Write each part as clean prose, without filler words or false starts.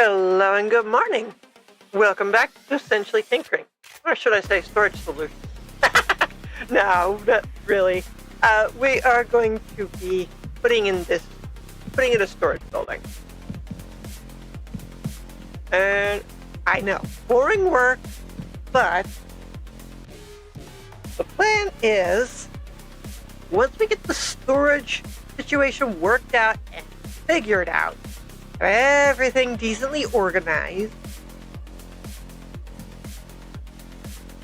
Hello and good morning. Welcome back to Essentially Tinkering. Or should I say storage solution? No, not really. We are going to be putting in a storage building. And I know, boring work, but the plan is once we get the storage situation worked out and figured out, everything decently organized.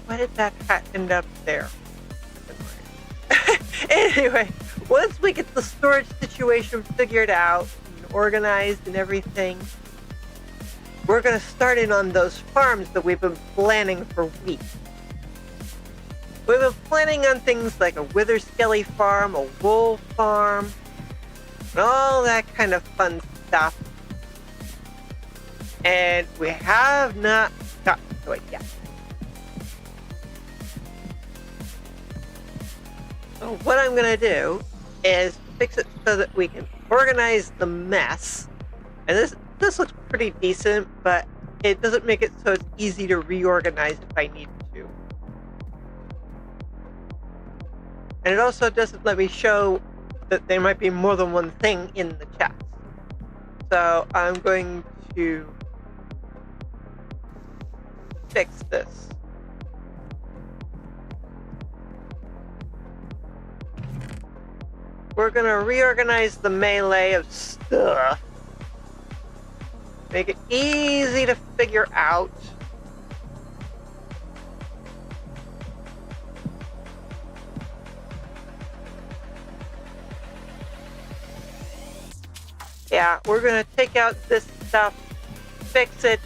Why did that hat end up there? Anyway, once we get the storage situation figured out and organized and everything, we're going to start in on those farms that we've been planning for weeks. We've been planning on things like a wither skelly farm, a wool farm, and all that kind of fun stuff. And we have not gotten to it yet. So what I'm going to do is fix it so that we can organize the mess. And this looks pretty decent, but it doesn't make it so it's easy to reorganize if I need to. And it also doesn't let me show that there might be more than one thing in the chest. So I'm going to fix this. We're going to reorganize the melee of stuff. Make it easy to figure out. Yeah, we're going to take out this stuff, fix it.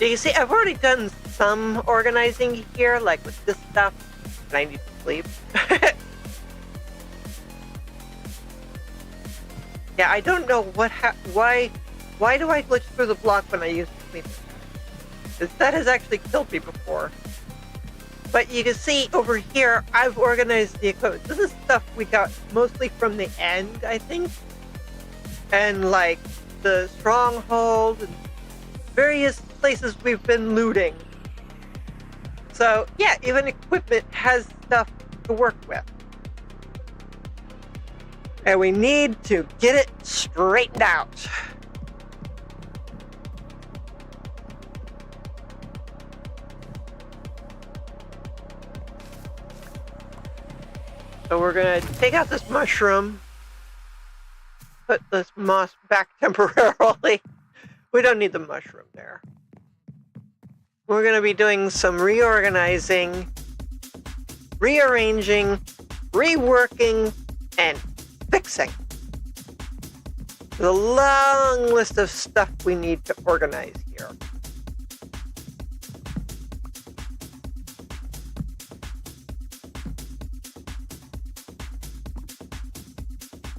You see, I've already done some organizing here, like with this stuff, and I need to sleep. Yeah, I don't know why do I glitch through the block when I use the sleep? Because that has actually killed me before. But you can see over here, I've organized the equipment. This is stuff we got mostly from the end, I think. And like the stronghold and various places we've been looting. So yeah, even equipment has stuff to work with. And we need to get it straightened out. So we're going to take out this mushroom. Put this moss back temporarily. We don't need the mushroom there. We're going to be doing some reorganizing, rearranging, reworking, and fixing. There's a long list of stuff we need to organize here.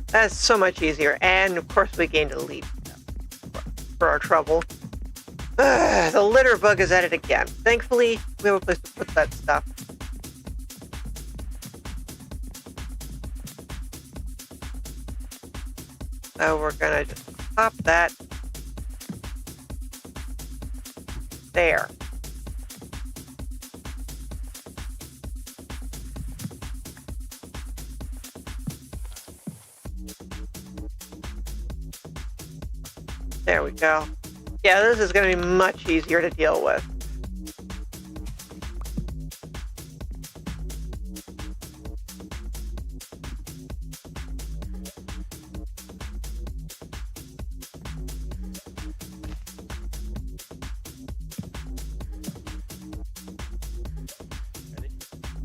That's so much easier. And of course we gained a lead for our trouble. The litter bug is at it again. Thankfully, we have a place to put that stuff. So we're going to just pop that there. There we go. Yeah, this is going to be much easier to deal with.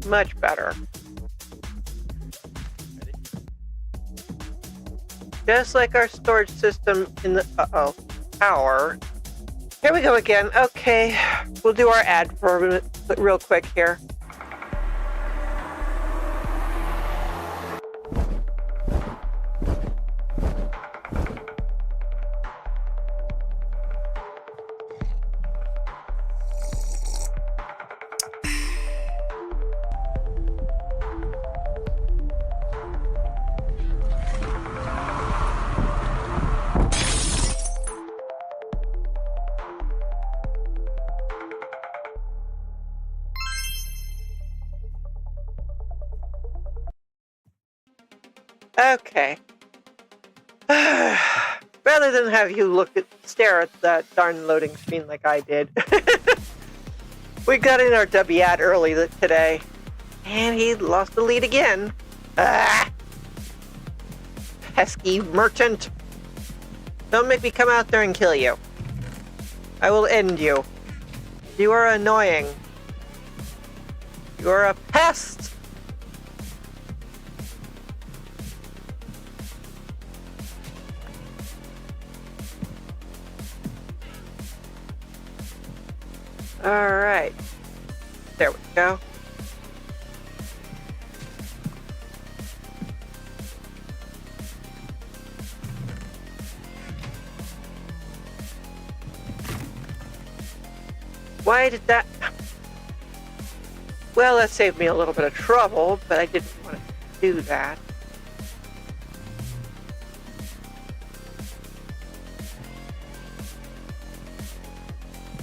Much better. Just like our storage system in the tower. Here we go again. Okay, we'll do our ad for a minute, real quick here. Okay. Rather than have you stare at that darn loading screen like I did. We got in our W ad early today, and he lost the lead again. Ah! Pesky merchant. Don't make me come out there and kill you. I will end you. You are annoying. You are a pest. Alright. There we go. Why did that... Well, that saved me a little bit of trouble, but I didn't want to do that.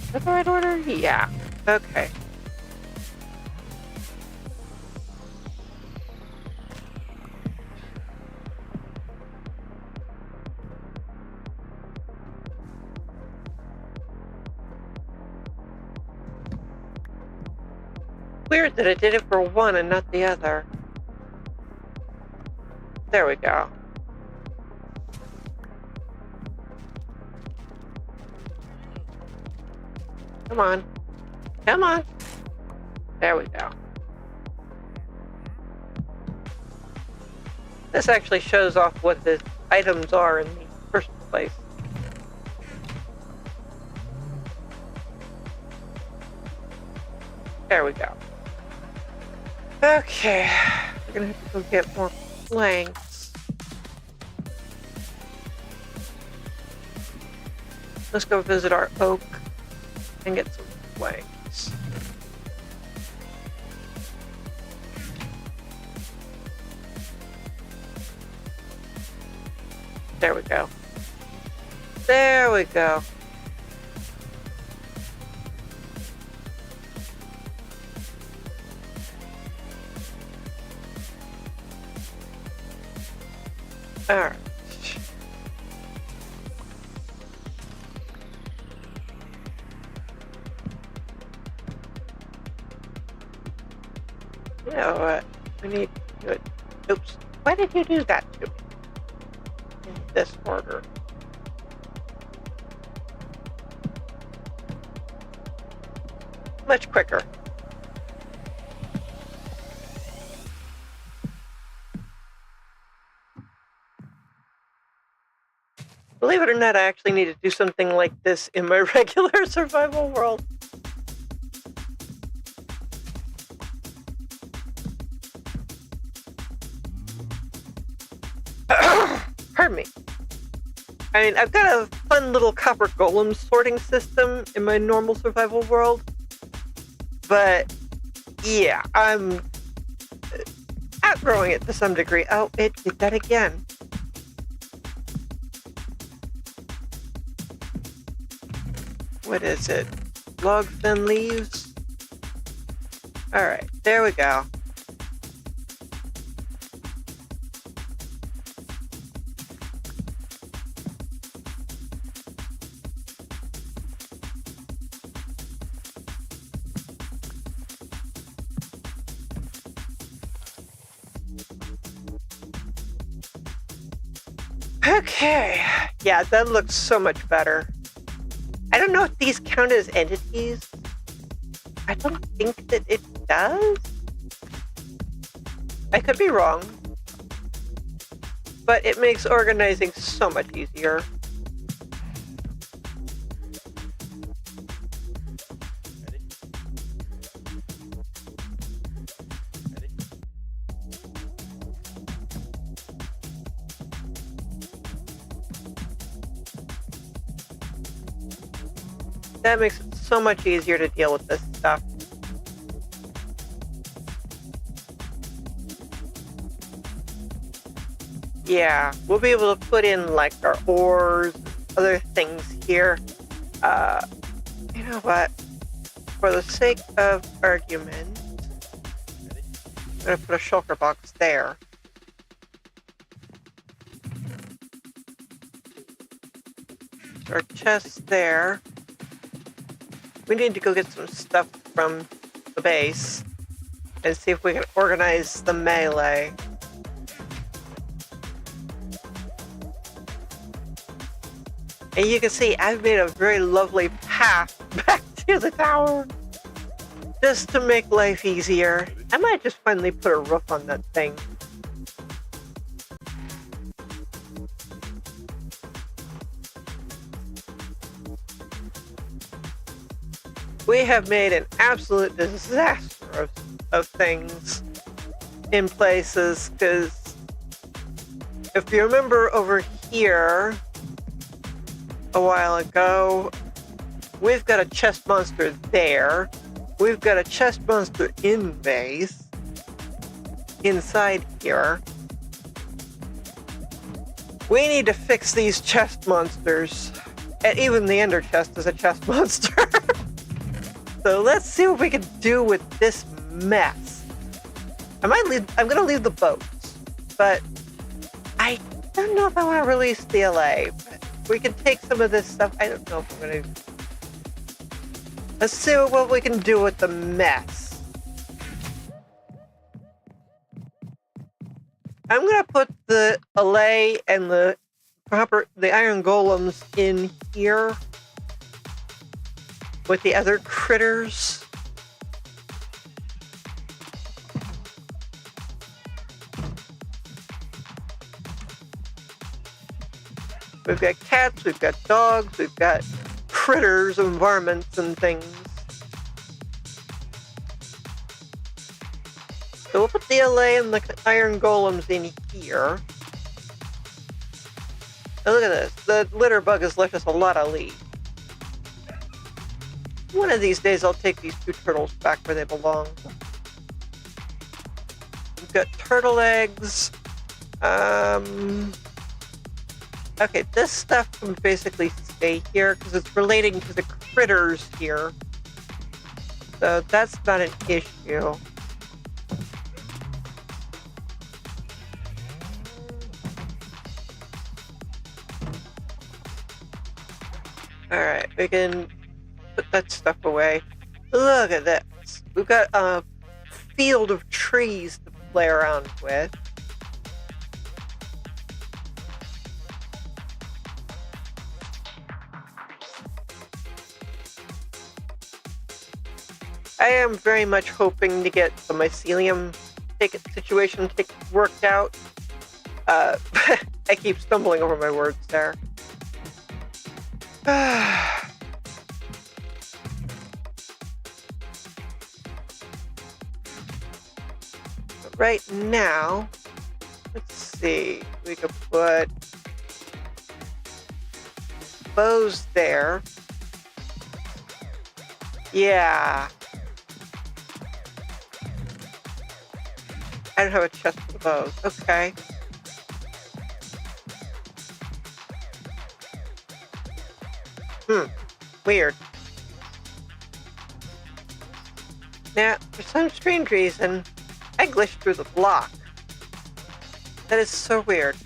Is that the right order? Yeah. Okay. Weird that I did it for one and not the other. There we go. Come on. Come on. There we go. This actually shows off what the items are in the first place. There we go. Okay. We're gonna have to go get more planks. Let's go visit our oak and get some planks. There we go. There we go. All right. You know what? We need to do it. Oops. Why did you do that to me? In this order. Much quicker. Believe it or not, I actually need to do something like this in my regular survival world. Pardon me. I mean, I've got a fun little copper golem sorting system in my normal survival world. But, yeah, I'm outgrowing it to some degree. Oh, it did that again. What is it? Logs and leaves? Alright, there we go. Okay. Yeah, that looks so much better. I don't know if these count as entities. I don't think that it does. I could be wrong. But it makes organizing so much easier. That makes it so much easier to deal with this stuff. Yeah, we'll be able to put in like our ores, other things here. You know what? For the sake of argument, I'm going to put a shulker box there. our chest there. We need to go get some stuff from the base and see if we can organize the melee. And you can see I've made a very lovely path back to the tower just to make life easier. I might just finally put a roof on that thing. We have made an absolute disaster of things in places, because if you remember over here a while ago, we've got a chest monster there. We've got a chest monster in base, inside here. We need to fix these chest monsters. And even the ender chest is a chest monster. So let's see what we can do with this mess. I'm gonna leave the boats, but I don't know if I want to release the LA. But we can take some of this stuff. I don't know if I'm gonna. Let's see what we can do with the mess. I'm gonna put the LA and the iron golems in here with the other critters. We've got cats, we've got dogs, we've got critters and varmints and things. So we'll put the LA and the iron golems in here. Now look at this. The litter bug has left us a lot of leaves. One of these days I'll take these two turtles back where they belong. We've got turtle eggs. Okay, this stuff can basically stay here because it's relating to the critters here. So that's not an issue. Alright, we can put that stuff away. Look at this. We've got a field of trees to play around with. I am very much hoping to get the mycelium situation worked out. I keep stumbling over my words there. Right now, let's see, we could put bows there. Yeah. I don't have a chest for the bows. Okay. Weird. Now, for some strange reason, I glitched through the block. That is so weird.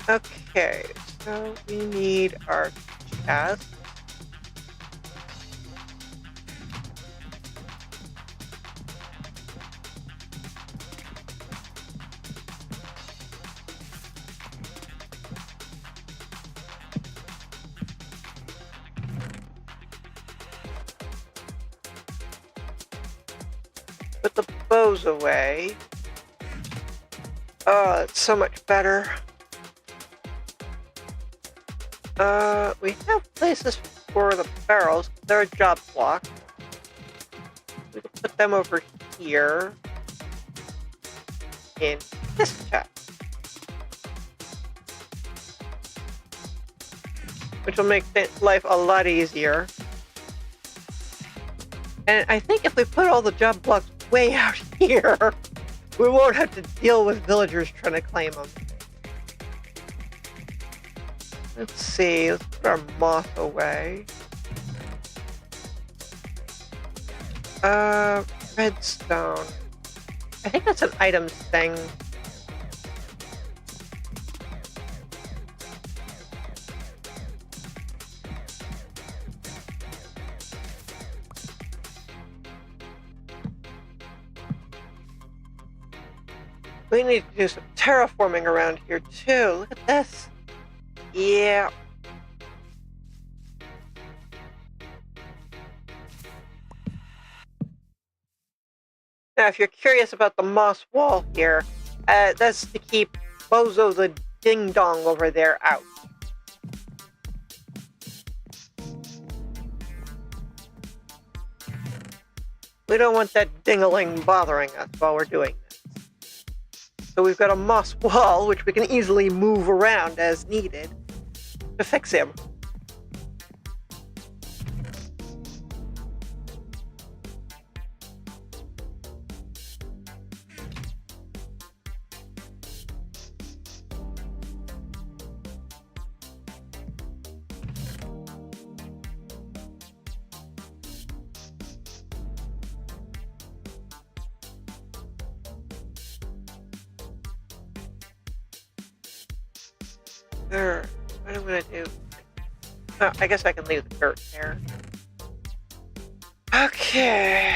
Okay, so we need our chest. Put the bows away. Oh, it's so much better. We have places for the barrels. They're a job block. We can put them over here in this chest, which will make life a lot easier. And I think if we put all the job blocks way out here, we won't have to deal with villagers trying to claim them. Let's see, let's put our moth away. Redstone. I think that's an items thing. We need to do some terraforming around here too. Look at this. Yeah. Now, if you're curious about the moss wall here, that's to keep Bozo the Ding Dong over there out. We don't want that ding-a-ling bothering us while we're doing this. So we've got a moss wall, which we can easily move around as needed to fix him. What am I going to do? Oh, I guess I can leave the dirt there. Okay.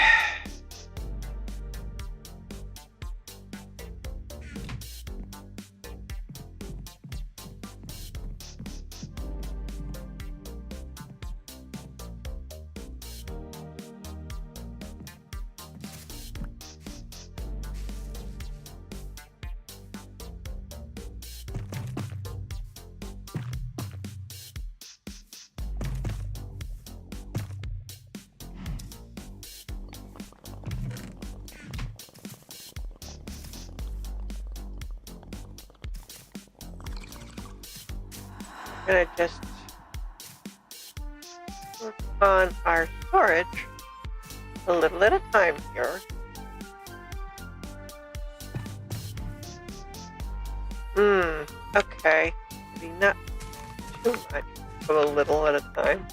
Gonna just work on our storage a little at a time here. Okay. Maybe not too much, but a little at a time.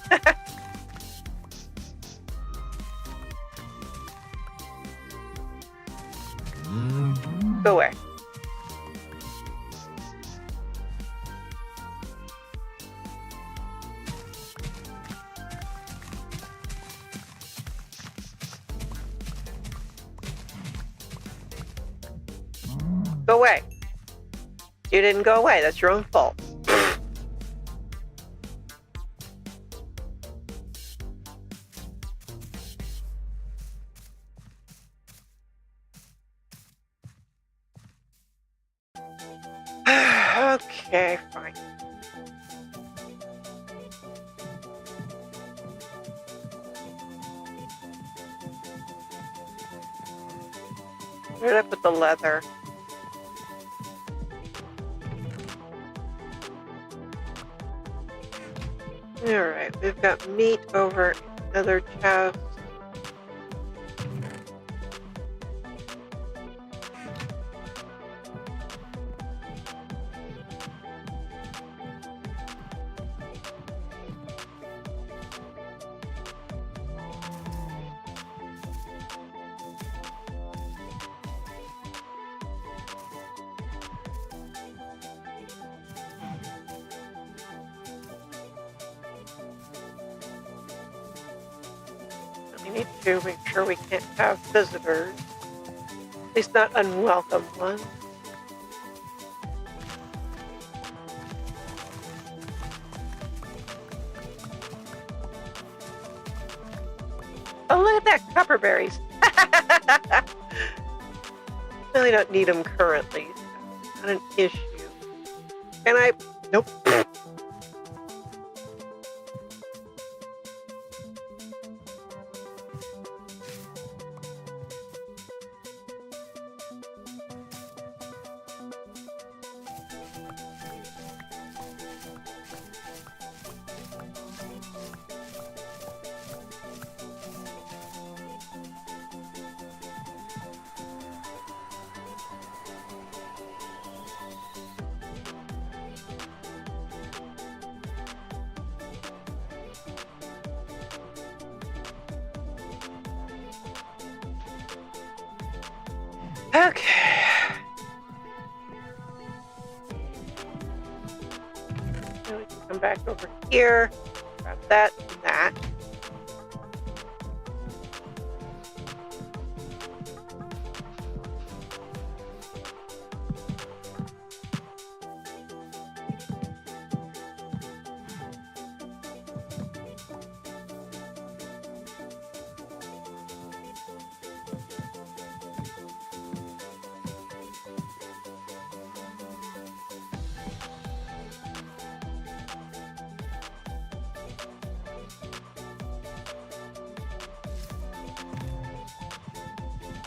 Go away. Go away. You didn't go away. That's your own fault. Okay, fine. Where did I put the leather? Alright, we've got meat over another chest. We need to make sure we can't have visitors, at least not unwelcome ones. Oh, look at that, copperberries. Well, I don't need them currently, so not an issue. Can I? Nope. Okay. Now we can come back over here, grab that and that.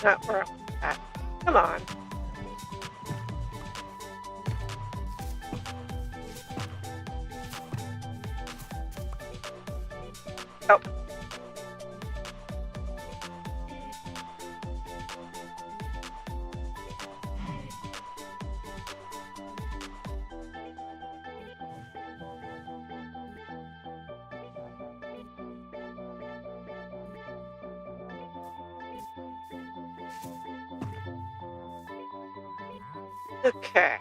Not where I want that. Come on. Oh. Okay.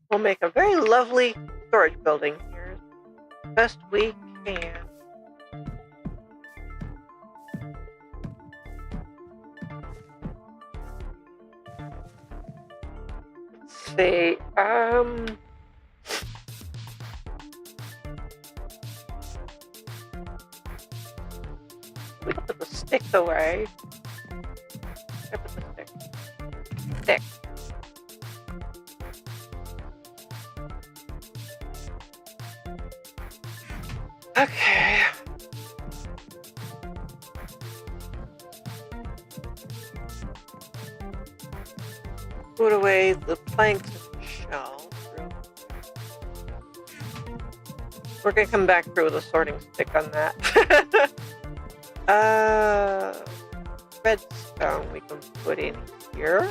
We'll make a very lovely storage building here. Best we can. Let's see. We can put the sticks away. I put the sticks. Stick. Okay. Put away the planks and shelves. We're gonna come back through with a sorting stick on that. Redstone we can put in here.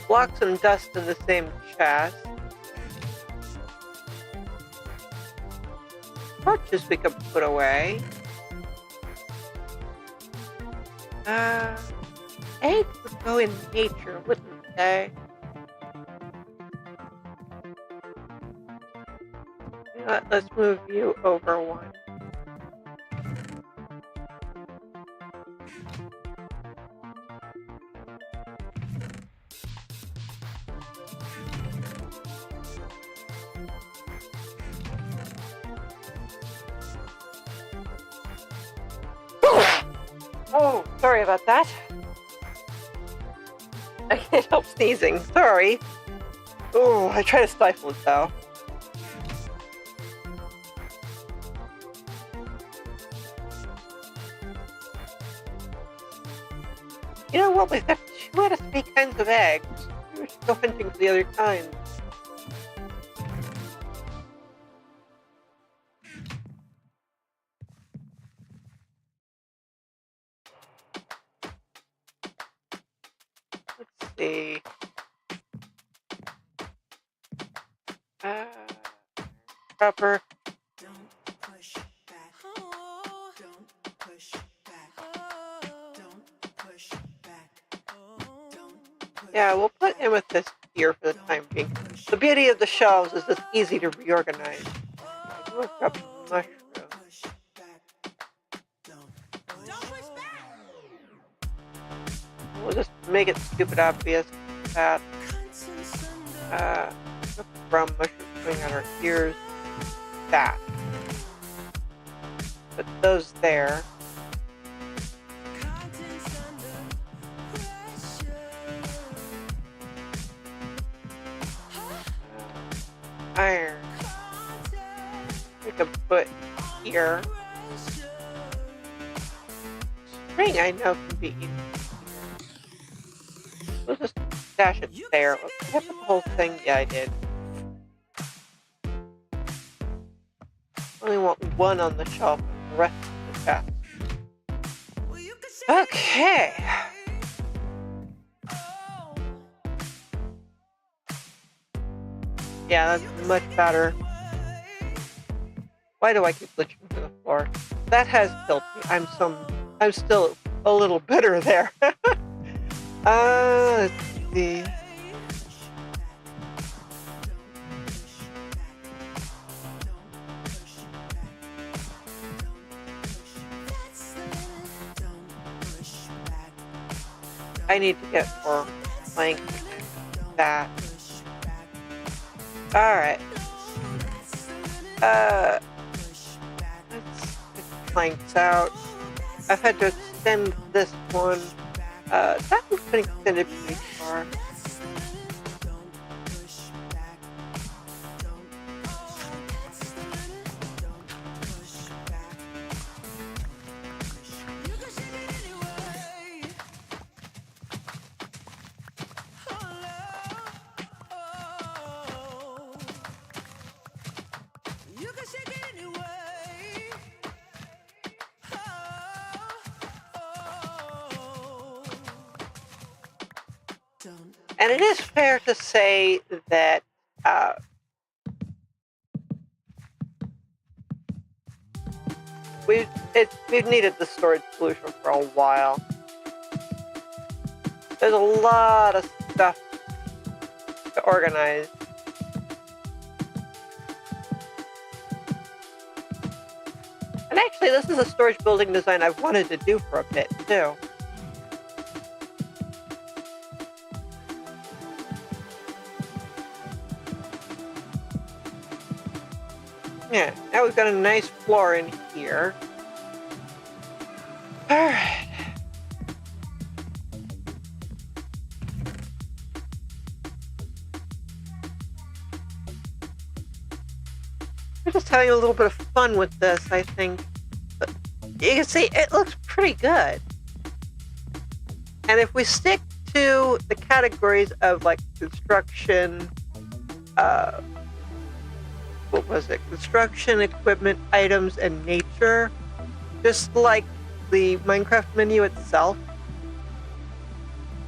Blocks and dust in the same chest. Torches we could put away. Eggs would go in nature, wouldn't they? You know what? Let's move you over one. Oh, sorry about that. I can't help sneezing. Sorry. Oh, I try to stifle it though. You know what? We've got 2 out of 3 kinds of eggs. We should go hunting for the other kinds. Let's see. Copper. Don't push back. Don't push back. Don't push back. Don't push Yeah, we'll put Amethyst here for the time being. The beauty of the shelves is it's easy to reorganize. We'll grab some mushrooms. We'll just make it stupid obvious that from mushrooms coming out our ears. That. Put those there. Iron. We could put here. String I know can be easy. We'll just stash it there. Did I put the whole thing? Yeah, I did. Only want one on the shelf and the rest of the chest. Okay. Yeah, that's much better. Why do I keep glitching to the floor? That has killed me. I'm still a little bitter there. Let's see. I need to get more planks and that. Alright. Let's planks out. I've had to extend this one. That one's been extended pretty far. And it is fair to say that we've needed the storage solution for a while. There's a lot of stuff to organize. And actually, this is a storage building design I've wanted to do for a bit, too. Yeah, now we've got a nice floor in here. Alright. We're just having a little bit of fun with this, I think. But you can see it looks pretty good. And if we stick to the categories of like construction, what was it? Construction, equipment, items, and nature. Just like the Minecraft menu itself.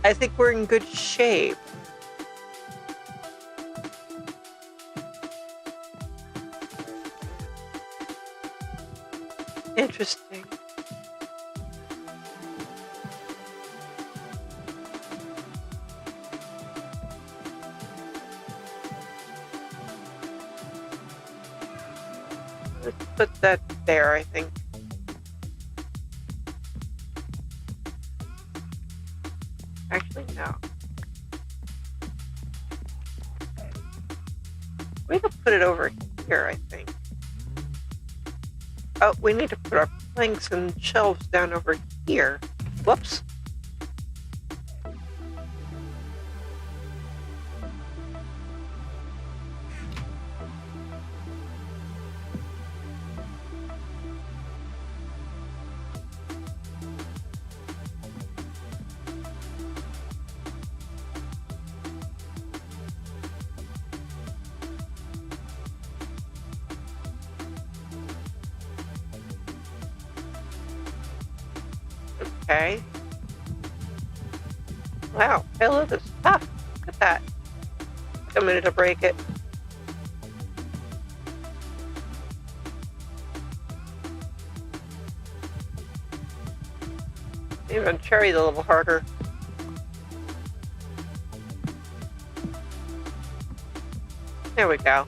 I think we're in good shape. Interesting. Let's put that there, I think. Actually, no. We can put it over here, I think. Oh, we need to put our planks and shelves down over here. Whoops. Okay. Wow, hello, this stuff. Look at that. Took a minute to break it. Even cherry's a little harder. There we go.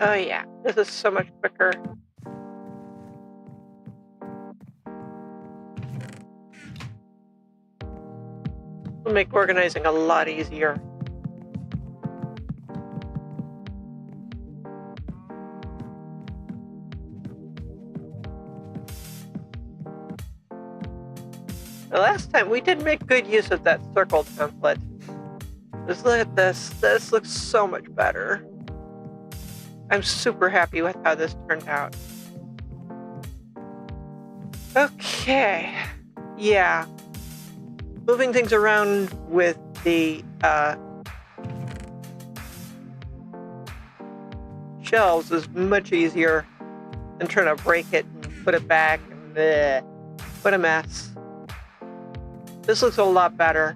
Oh yeah, this is so much quicker. It'll make organizing a lot easier. The last time we did make good use of that circle template. Just look at this. This looks so much better. I'm super happy with how this turned out. Okay. Yeah. Moving things around with the shelves is much easier than trying to break it and put it back. And bleh, what a mess. This looks a lot better.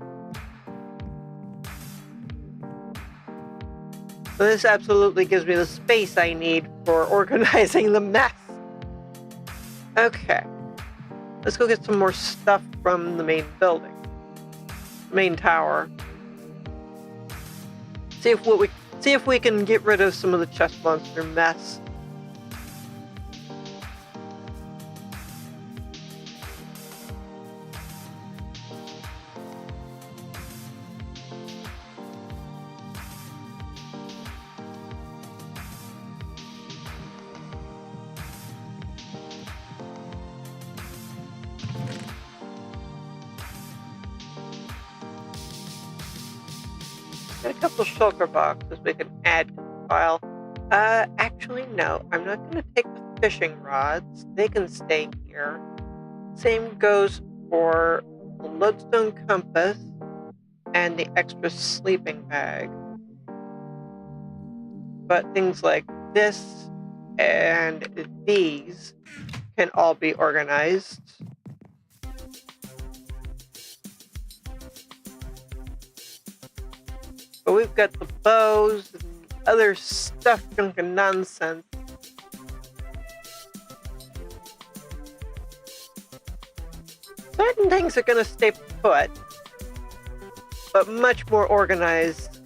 This absolutely gives me the space I need for organizing the mess. Okay. Let's go get some more stuff from the main building. Main tower. See if we can get rid of some of the chest monster mess couple shulker boxes we can add to the file. Actually, no. I'm not going to take the fishing rods. They can stay here. Same goes for the lodestone compass and the extra sleeping bag. But things like this and these can all be organized. But we've got the bows and other stuff, junk and nonsense. Certain things are going to stay put, but much more organized.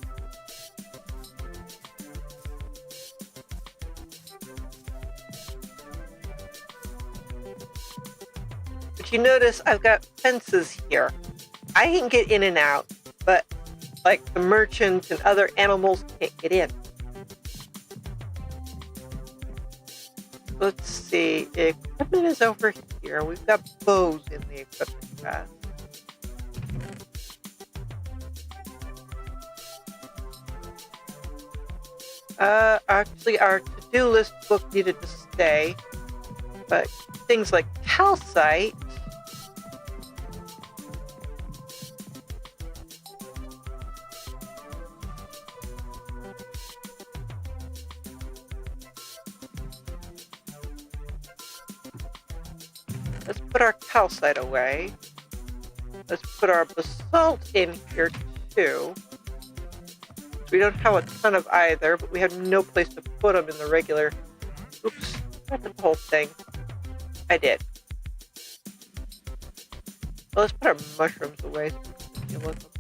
But you notice I've got fences here. I can get in and out, but like the merchant and other animals can't get in. Let's see, equipment is over here. We've got bows in the equipment chest. Actually, our to-do list book needed to stay, but things like calcite. Let's put our calcite away. Let's put our basalt in here too. We don't have a ton of either, but we have no place to put them in the regular. Oops, I did the whole thing. I did. Well, let's put our mushrooms away so we can deal with them.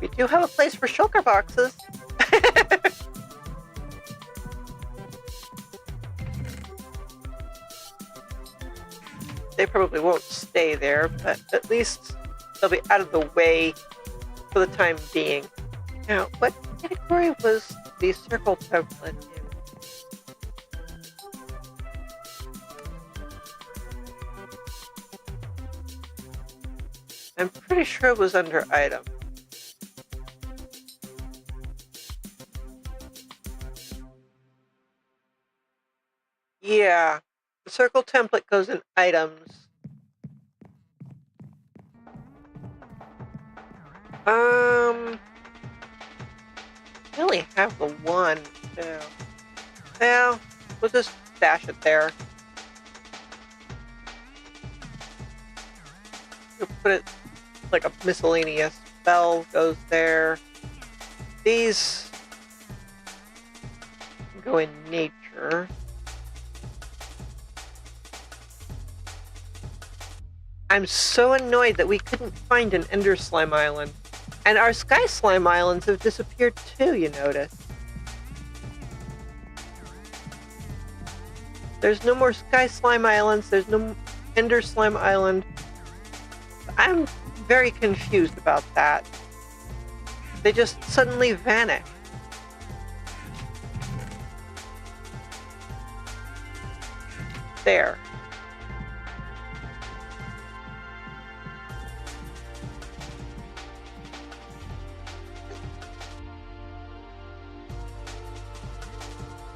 We do have a place for shulker boxes. They probably won't stay there, but at least they'll be out of the way for the time being. Now, what category was the circle template in? I'm pretty sure it was under item. Yeah, the circle template goes in items. I only have the one, too. Well, we'll just stash it there. We'll put it like a miscellaneous spell goes there. These go in nature. I'm so annoyed that we couldn't find an Ender Slime Island. And our Sky Slime Islands have disappeared too, you notice. There's no more Sky Slime Islands, there's no Ender Slime Island. I'm very confused about that. They just suddenly vanish. There.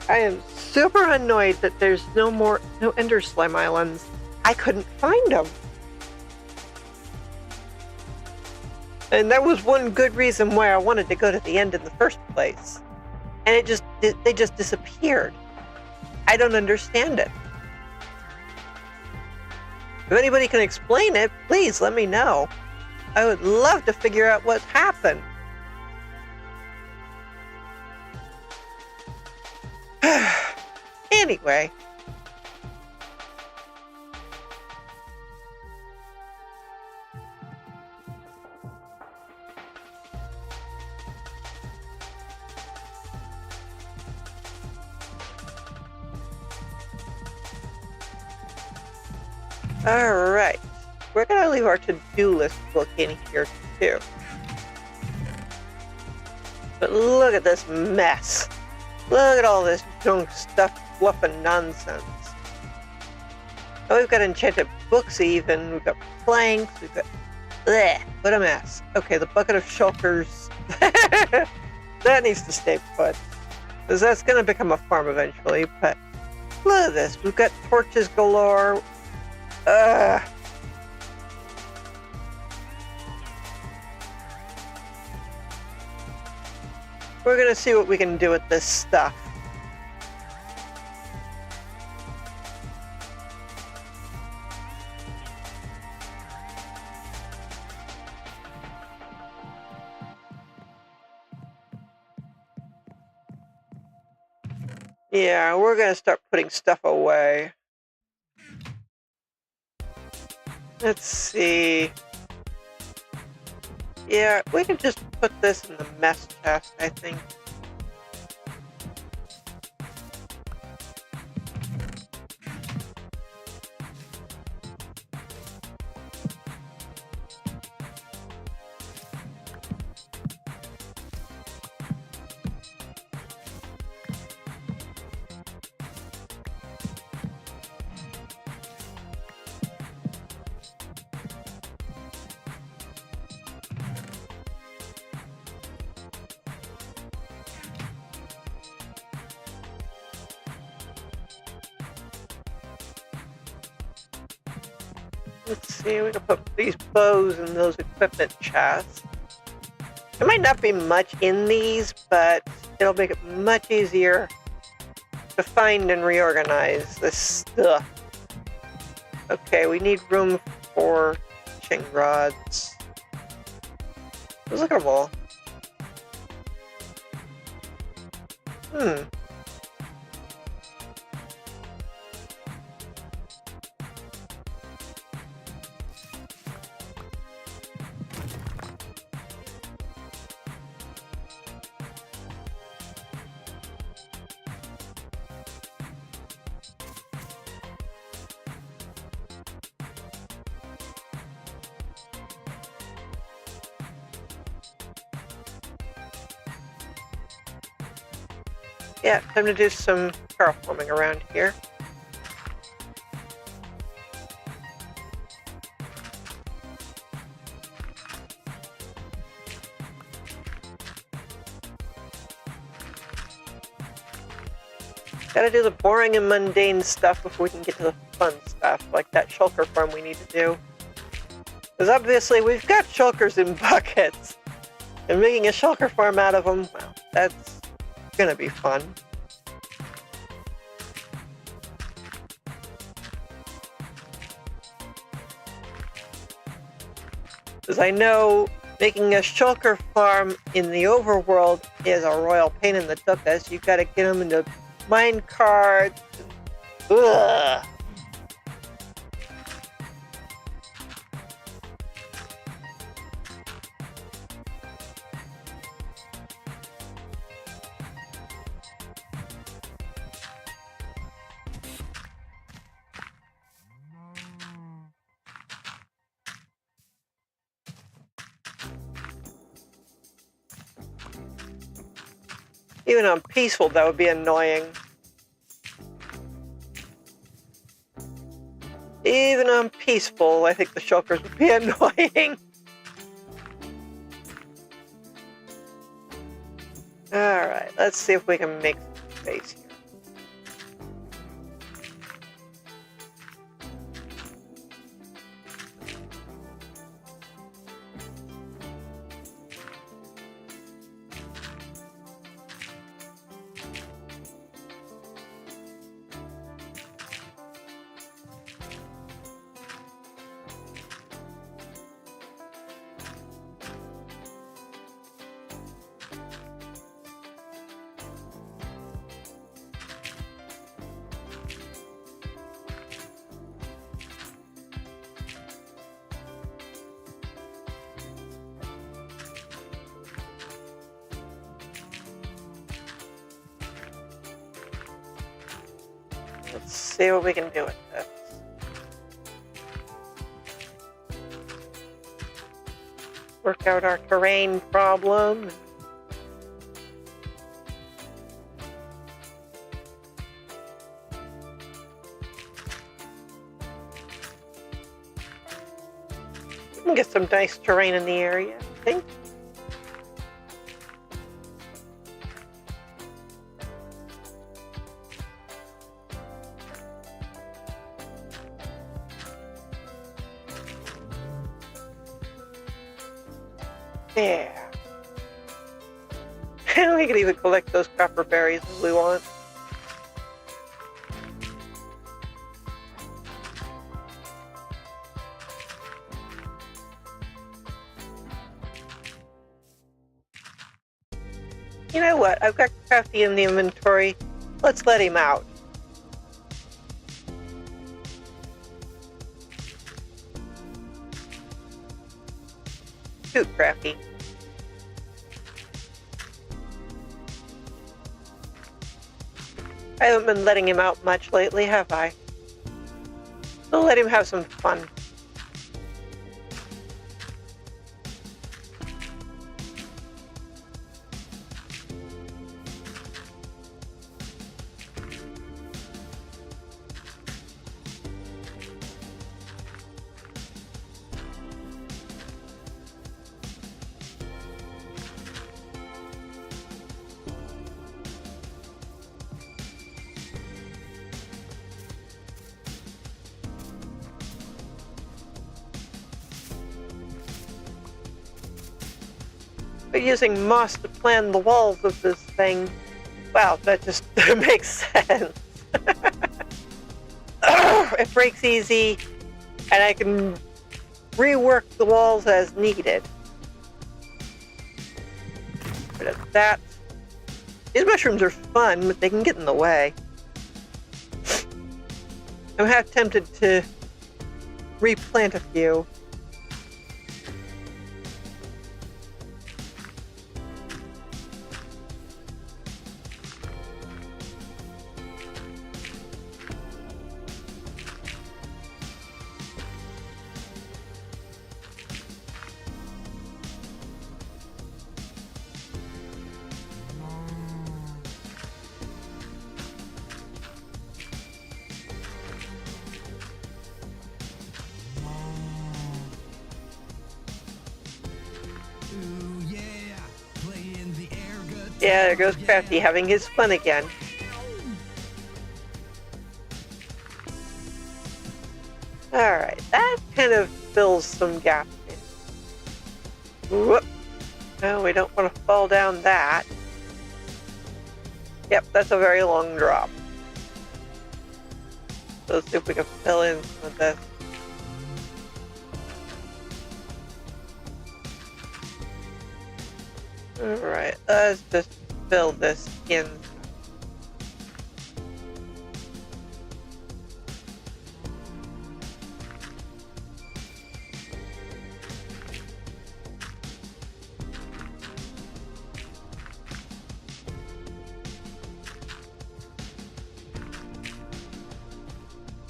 I am super annoyed that there's no Ender Slime Islands. I couldn't find them. And that was one good reason why I wanted to go to the end in the first place. And they just disappeared. I don't understand it. If anybody can explain it, please let me know. I would love to figure out what happened. Anyway. Alright. We're going to leave our to-do list book in here too. But look at this mess. Look at all this junk stuff, fluff, and nonsense. Oh, we've got enchanted books even. We've got planks. We've got... Blech, what a mess. Okay, the bucket of shulkers. That needs to stay put. Because that's going to become a farm eventually. But look at this. We've got torches galore. Ugh. We're going to see what we can do with this stuff. Yeah, we're going to start putting stuff away. Let's see. Yeah, we can just put this in the mess chest, I think. Let's see, we can put these bows in those equipment chests. There might not be much in these, but it'll make it much easier to find and reorganize this stuff. Okay, we need room for fishing rods. Let's look at them all. Yeah, time to do some terraforming around here. Gotta do the boring and mundane stuff before we can get to the fun stuff, like that shulker farm we need to do. Because obviously we've got shulkers in buckets, and making a shulker farm out of them, well, that's gonna be fun. Because I know making a shulker farm in the overworld is a royal pain in the tuchus. You've got to get them into mine carts. Ugh. Even on peaceful, that would be annoying. Even on peaceful, I think the shulkers would be annoying. Alright, let's see if we can make some space here. Let's see what we can do with this. Work out our terrain problem. can get some nice terrain in the area, I think. Yeah. We can even collect those copper berries if we want. You know what? I've got Crafty in the inventory. Let's let him out. Shoot, Crafty. I haven't been letting him out much lately, have I? So let him have some fun. But using moss to plan the walls of this thing, wow, that just makes sense. It breaks easy, and I can rework the walls as needed. But that, these mushrooms are fun, but they can get in the way. I'm half tempted to replant a few. Yeah, there goes Crafty having his fun again. Alright, that kind of fills some gaps in. Whoop. No, we don't want to fall down that. Yep, that's a very long drop. So let's see if we can fill in some of this. Alright, let's just fill this in.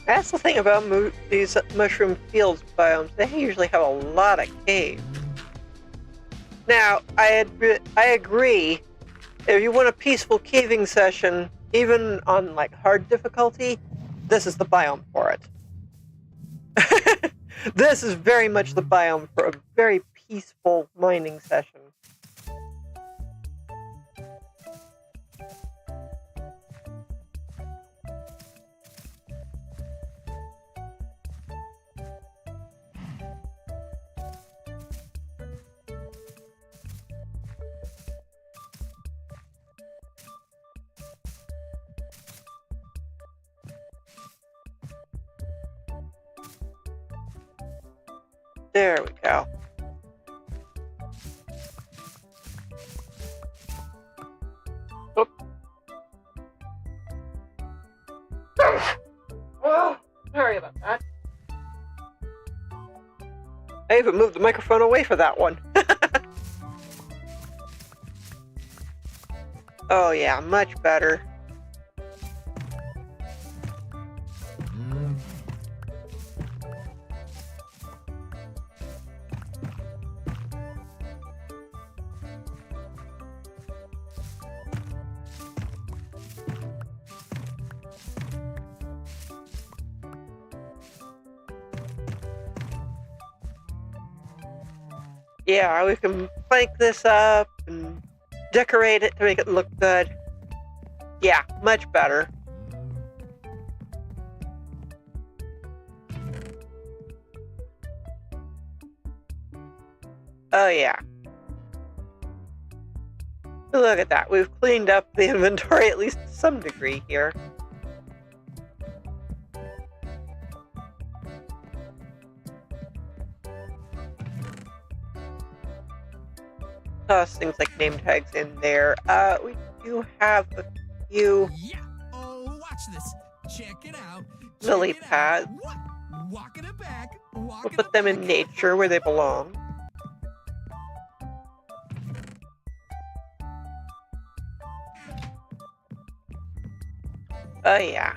That's the thing about these mushroom fields biomes. They usually have a lot of caves. Now, I agree. If you want a peaceful caving session, even on like hard difficulty, this is the biome for it. This is very much the biome for a very peaceful mining session. There we go. Oop. Oh, sorry about that. I even moved the microphone away for that one. Oh yeah, much better. Yeah, we can plank this up and decorate it to make it look good. Yeah, much better. Oh yeah. Look at that. We've cleaned up the inventory at least to some degree here. Toss things like name tags in there. We do have a few Yeah. Oh, watch this. Check it out. lily Check it out. pads. What? Walking it back. We'll Walking put it them in back. nature where they belong. Oh yeah.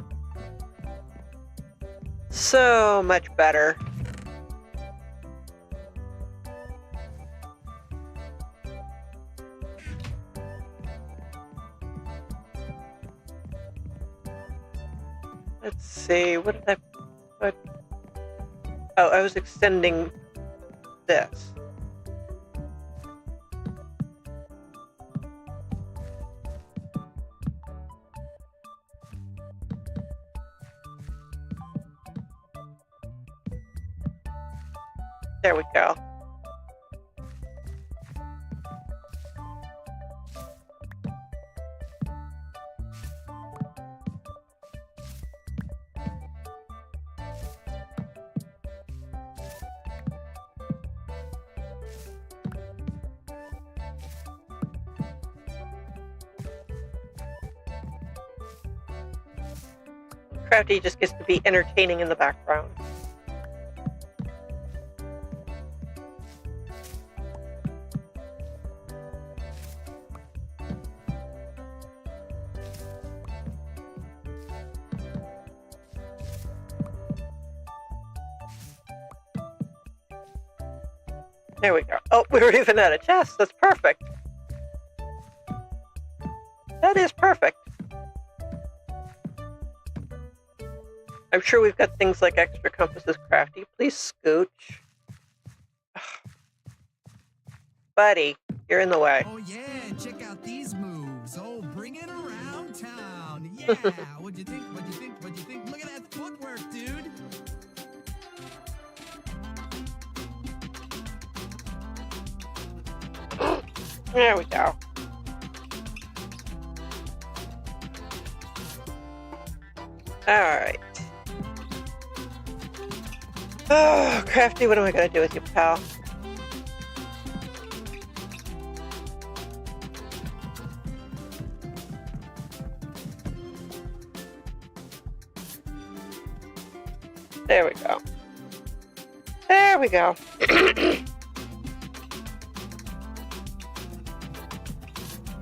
So much better. Let's see, what did I put? Oh, I was extending this. There we go. Crafty just gets to be entertaining in the background. There we go. Oh, we were even at a chest. That's perfect. That is perfect. I'm sure we've got things like extra compasses, Crafty. Please scooch. Buddy, you're in the way. Oh yeah, check out these moves. Oh, bring it around town. Yeah. What'd you think? What'd you think? What'd you think? Look at that footwork, dude. There we go. Alright. Oh, Crafty, what am I going to do with you, pal? There we go. There we go.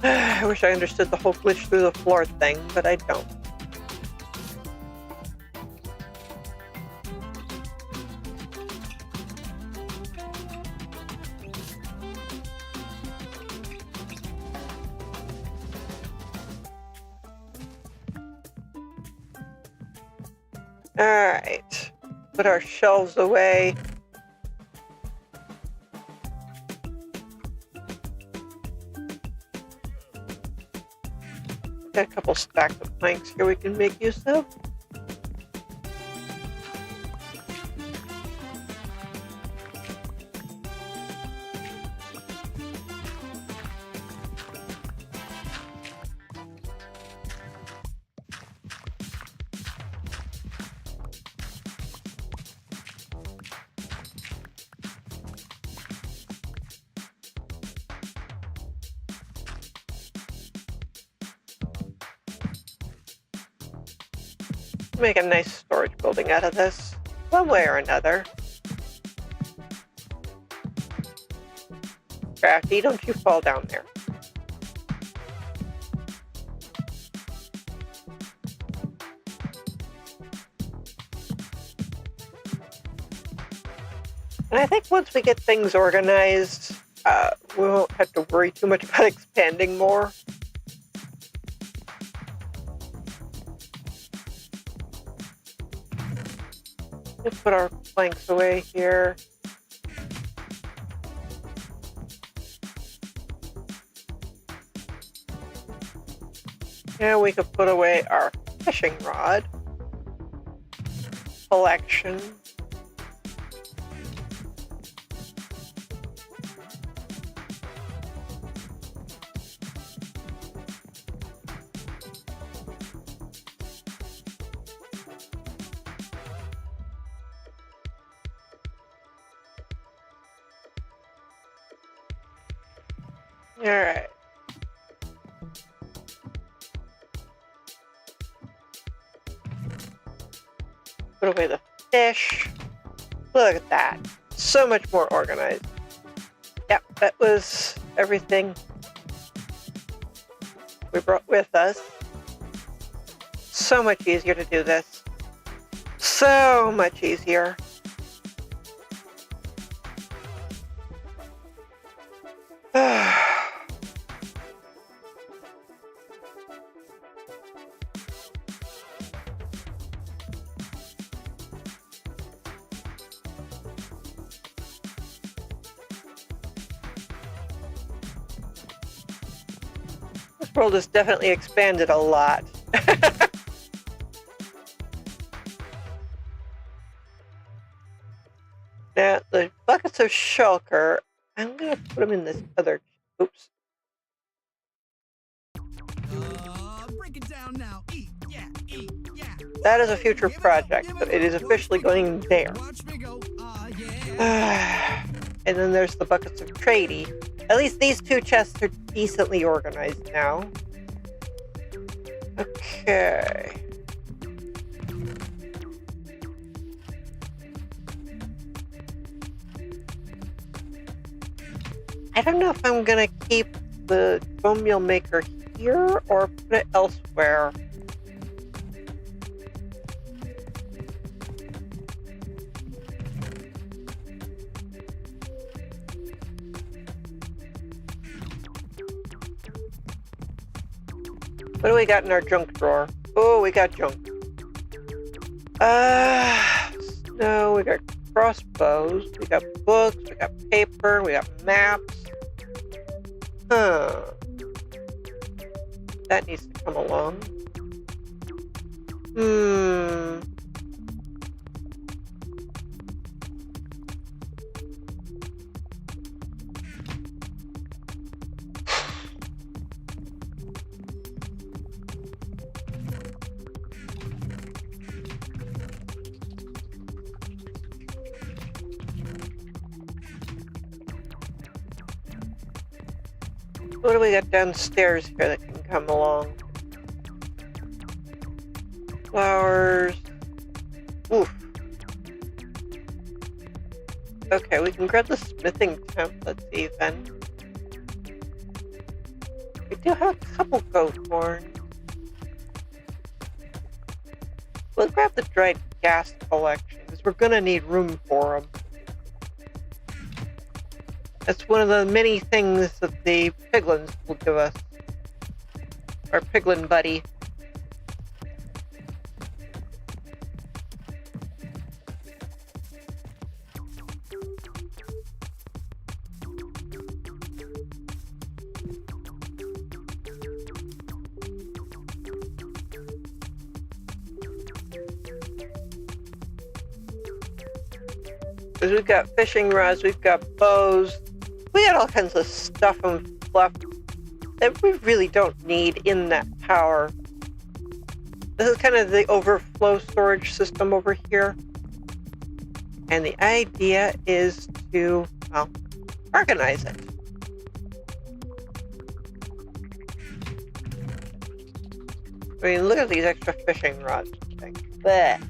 I wish I understood the whole glitch through the floor thing, but I don't. Alright. Put our shelves away. Got a couple stacks of planks here we can make use of. Make a nice storage building out of this, one way or another. Crafty, don't you fall down there. And I think once we get things organized, we won't have to worry too much about expanding more. Let's put our planks away here. Now we could put away our fishing rod collection. All right. Put away the fish. Look at that. So much more organized. Yep, that was everything we brought with us. So much easier to do this. So much easier. This world has definitely expanded a lot. Now, the buckets of shulker, I'm going to put them in this other... Oops. Break it down now. Eat, yeah, That is a future project, but it is officially going there. Watch me go. Yeah. And then there's the buckets of tradie. At least these two chests are decently organized now. Okay. I don't know if I'm gonna keep the bone meal maker here or put it elsewhere. What do we got in our junk drawer? Oh, we got junk. No, we got crossbows, we got books, we got paper, we got maps. Huh. That needs to come along. What do we got downstairs here that can come along? Flowers. Oof. Okay, we can grab the smithing templates even. We do have a couple goat horns. We'll grab the dried gas collection because we're going to need room for them. That's one of the many things that the piglins will give us. Our piglin buddy. Because we've got fishing rods, we've got bows. We got all kinds of stuff and fluff that we really don't need in that tower. This is kind of the overflow storage system over here. And the idea is to, well, organize it. I mean, look at these extra fishing rods and things. Blech.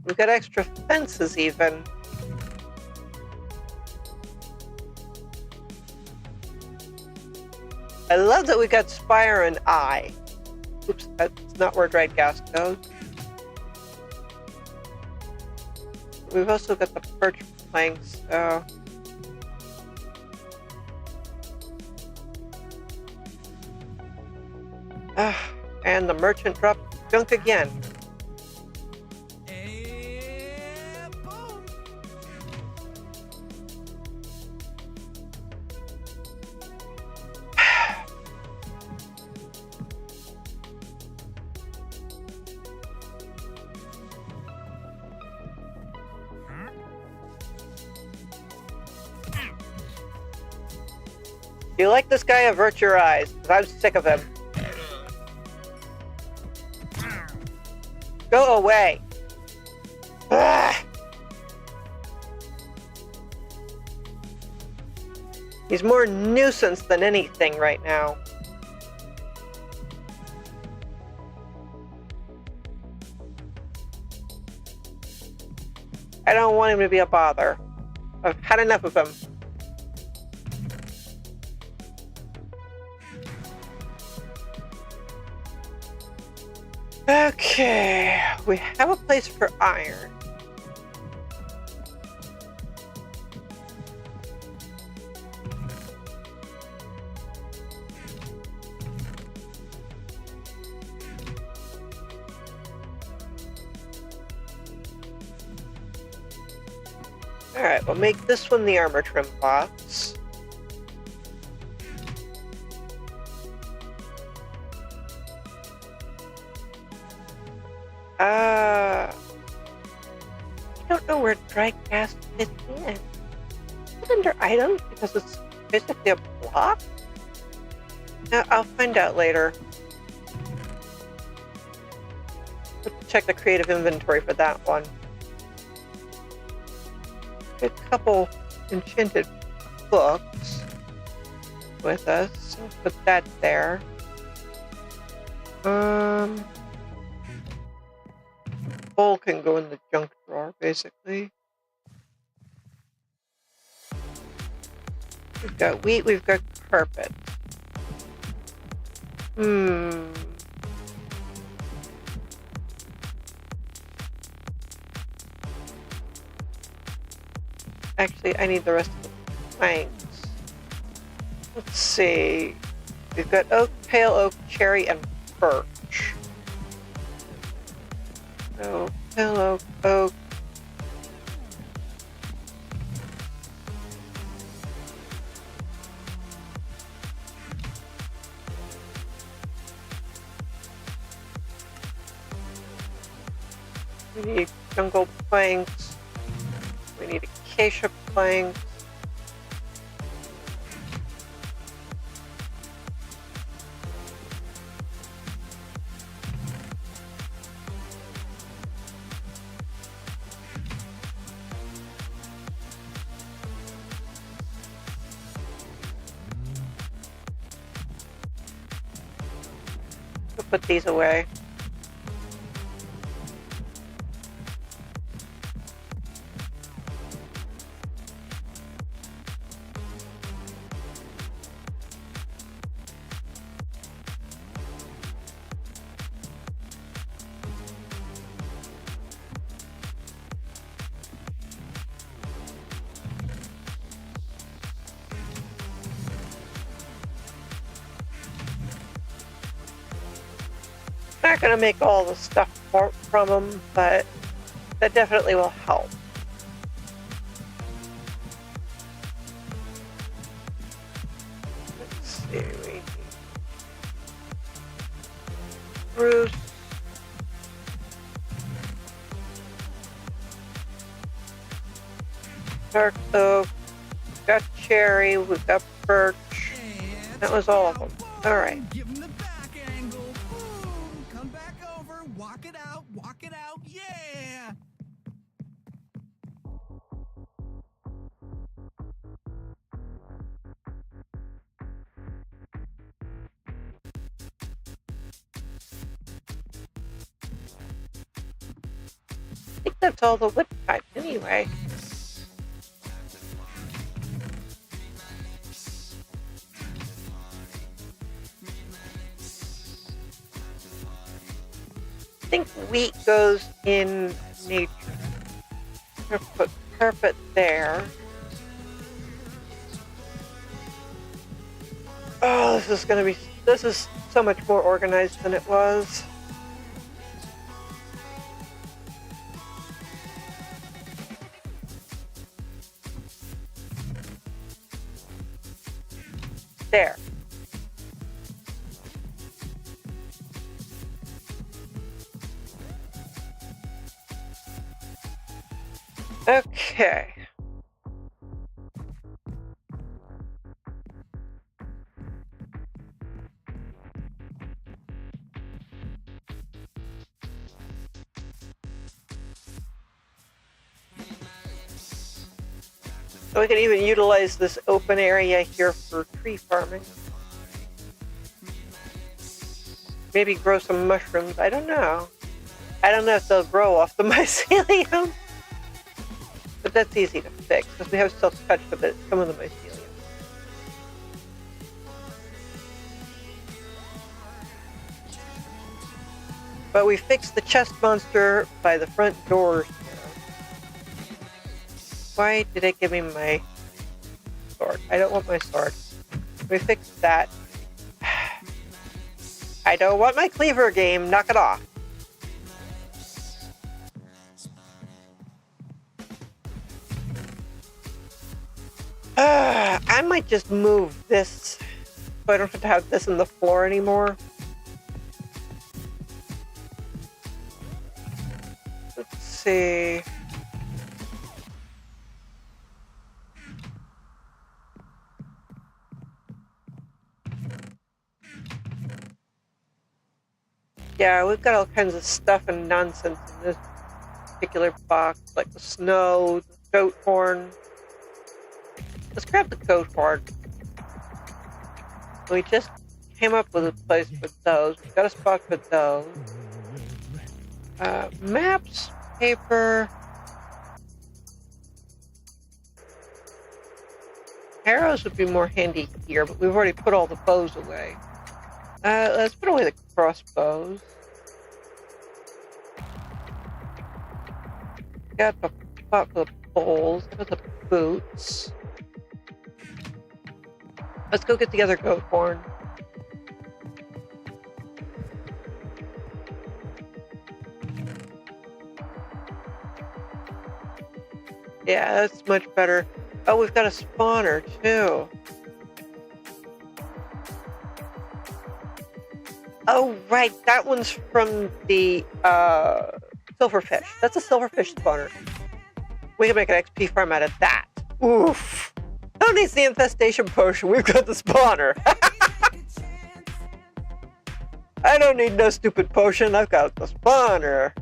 We've got extra fences even. I love that we got spire and eye. Oops, that's not where dried gas goes. We've also got the perch planks, so... and the merchant dropped junk again. You like this guy? Avert your eyes. 'Cause I'm sick of him. Go away. Ah! He's more nuisance than anything right now. I don't want him to be a bother. I've had enough of him. Okay, we have a place for iron. Alright, we'll make this one the armor trim box. I don't know where dry gas fits in. Is it under items because it's basically a block? I'll find out later. Let's check the creative inventory for that one. A couple enchanted books with us, so put that there. Bowl can go in the junk drawer, basically. We've got wheat, we've got carpet. Actually, I need the rest of the planks. Let's see. We've got oak, pale oak, cherry, and birch. So, pale oak, oak. We need jungle planks. We need acacia planks. We'll put these away. Not gonna make all the stuff from them, but that definitely will help. Let's see, we need spruce. Dark oak. We've got cherry. We've got birch. That was all of them. All right. Give him the back angle. Boom. Come back over. Walk it out. Walk it out. Yeah. I think that's all the wood type anyway. I think wheat goes in nature. I'm gonna put carpet there. Oh, this is so much more organized than it was. There. Okay. So we can even utilize this open area here for tree farming. Maybe grow some mushrooms. I don't know. I don't know if they'll grow off the mycelium. But that's easy to fix because we have still touched a bit some of the mycelium. But we fixed the chest monster by the front doors now. Why did it give me my sword? I don't want my sword. We fixed that. I don't want my cleaver game. Knock it off. I might just move this so I don't have to have this in the floor anymore. Let's see. Yeah, we've got all kinds of stuff and nonsense in this particular box, like the snow, the goat horn. Let's grab the goat horn. We just came up with a place for those. We've got a spot for those. Maps, paper. Arrows would be more handy here, but we've already put all the bows away. Let's put away the crossbows. Got the spot for the poles, got the boots. Let's go get the other goat horn. Yeah, that's much better. Oh, we've got a spawner too. Oh, right. That one's from the silverfish. That's a silverfish spawner. We can make an XP farm out of that. Oof. Who needs the infestation potion? We've got the spawner. I don't need no stupid potion. I've got the spawner.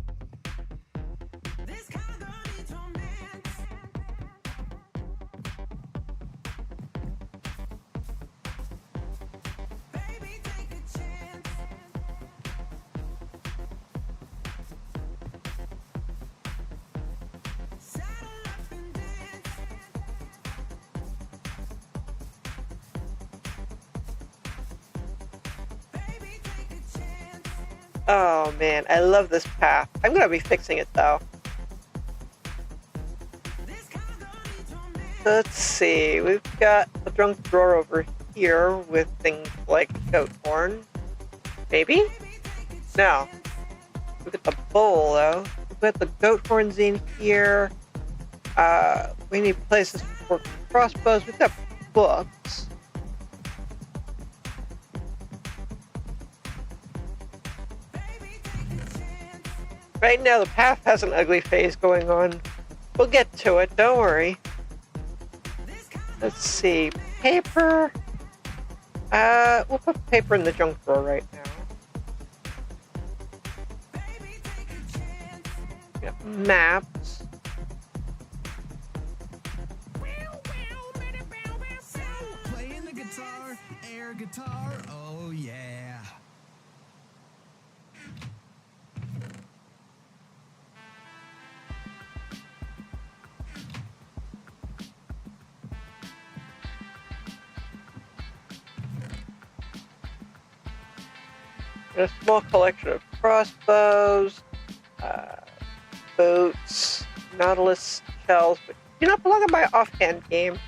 Oh man, I love this path. I'm gonna be fixing it though. Let's see, we've got a drunk drawer over here with things like goat horn. Maybe? No. We've got the bowl though. We've got the goat horns in here. We need places for crossbows. We've got books. Right now, the path has an ugly phase going on. We'll get to it, don't worry. Let's see. Paper. We'll put paper in the junk drawer right now. Got maps. Playing the guitar, air guitar, oh yeah. A small collection of crossbows, boots, nautilus shells, but do not belong in my offhand game.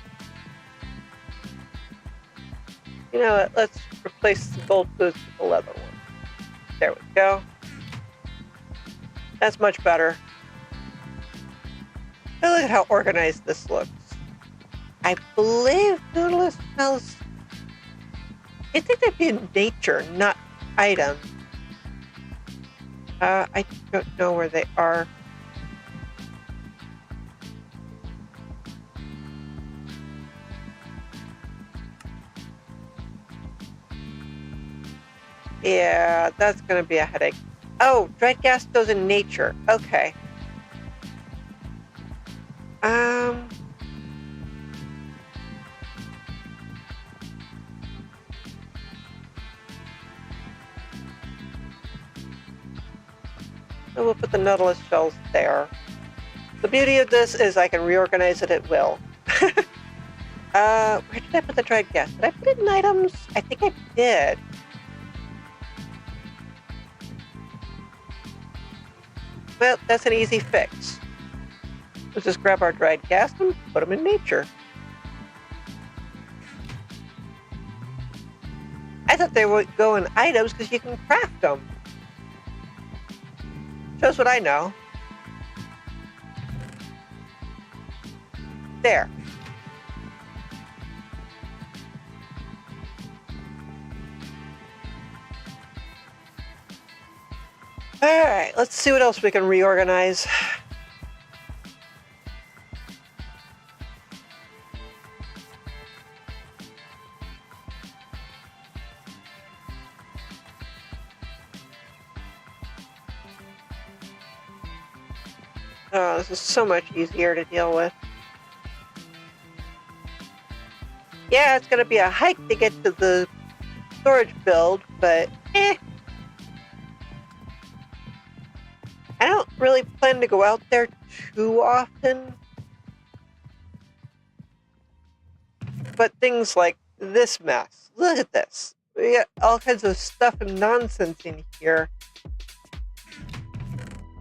You know what? Let's replace the gold boots with the leather one. There we go. That's much better. And look at how organized this looks. I believe nautilus shells. I think they'd be in nature, not items. I don't know where they are. Yeah, that's gonna be a headache. Oh, dried gas goes in nature. Okay. So we'll put the Nautilus shells there. The beauty of this is I can reorganize it at will. Where did I put the dried gas? Did I put it in items? I think I did. Well, that's an easy fix. Let's just grab our dried gas and put them in nature. I thought they would go in items because you can craft them. Shows what I know. There. Alright, let's see what else we can reorganize. Oh, this is so much easier to deal with. Yeah, it's gonna be a hike to get to the storage build, but I don't really plan to go out there too often. But things like this mess. Look at this. We got all kinds of stuff and nonsense in here.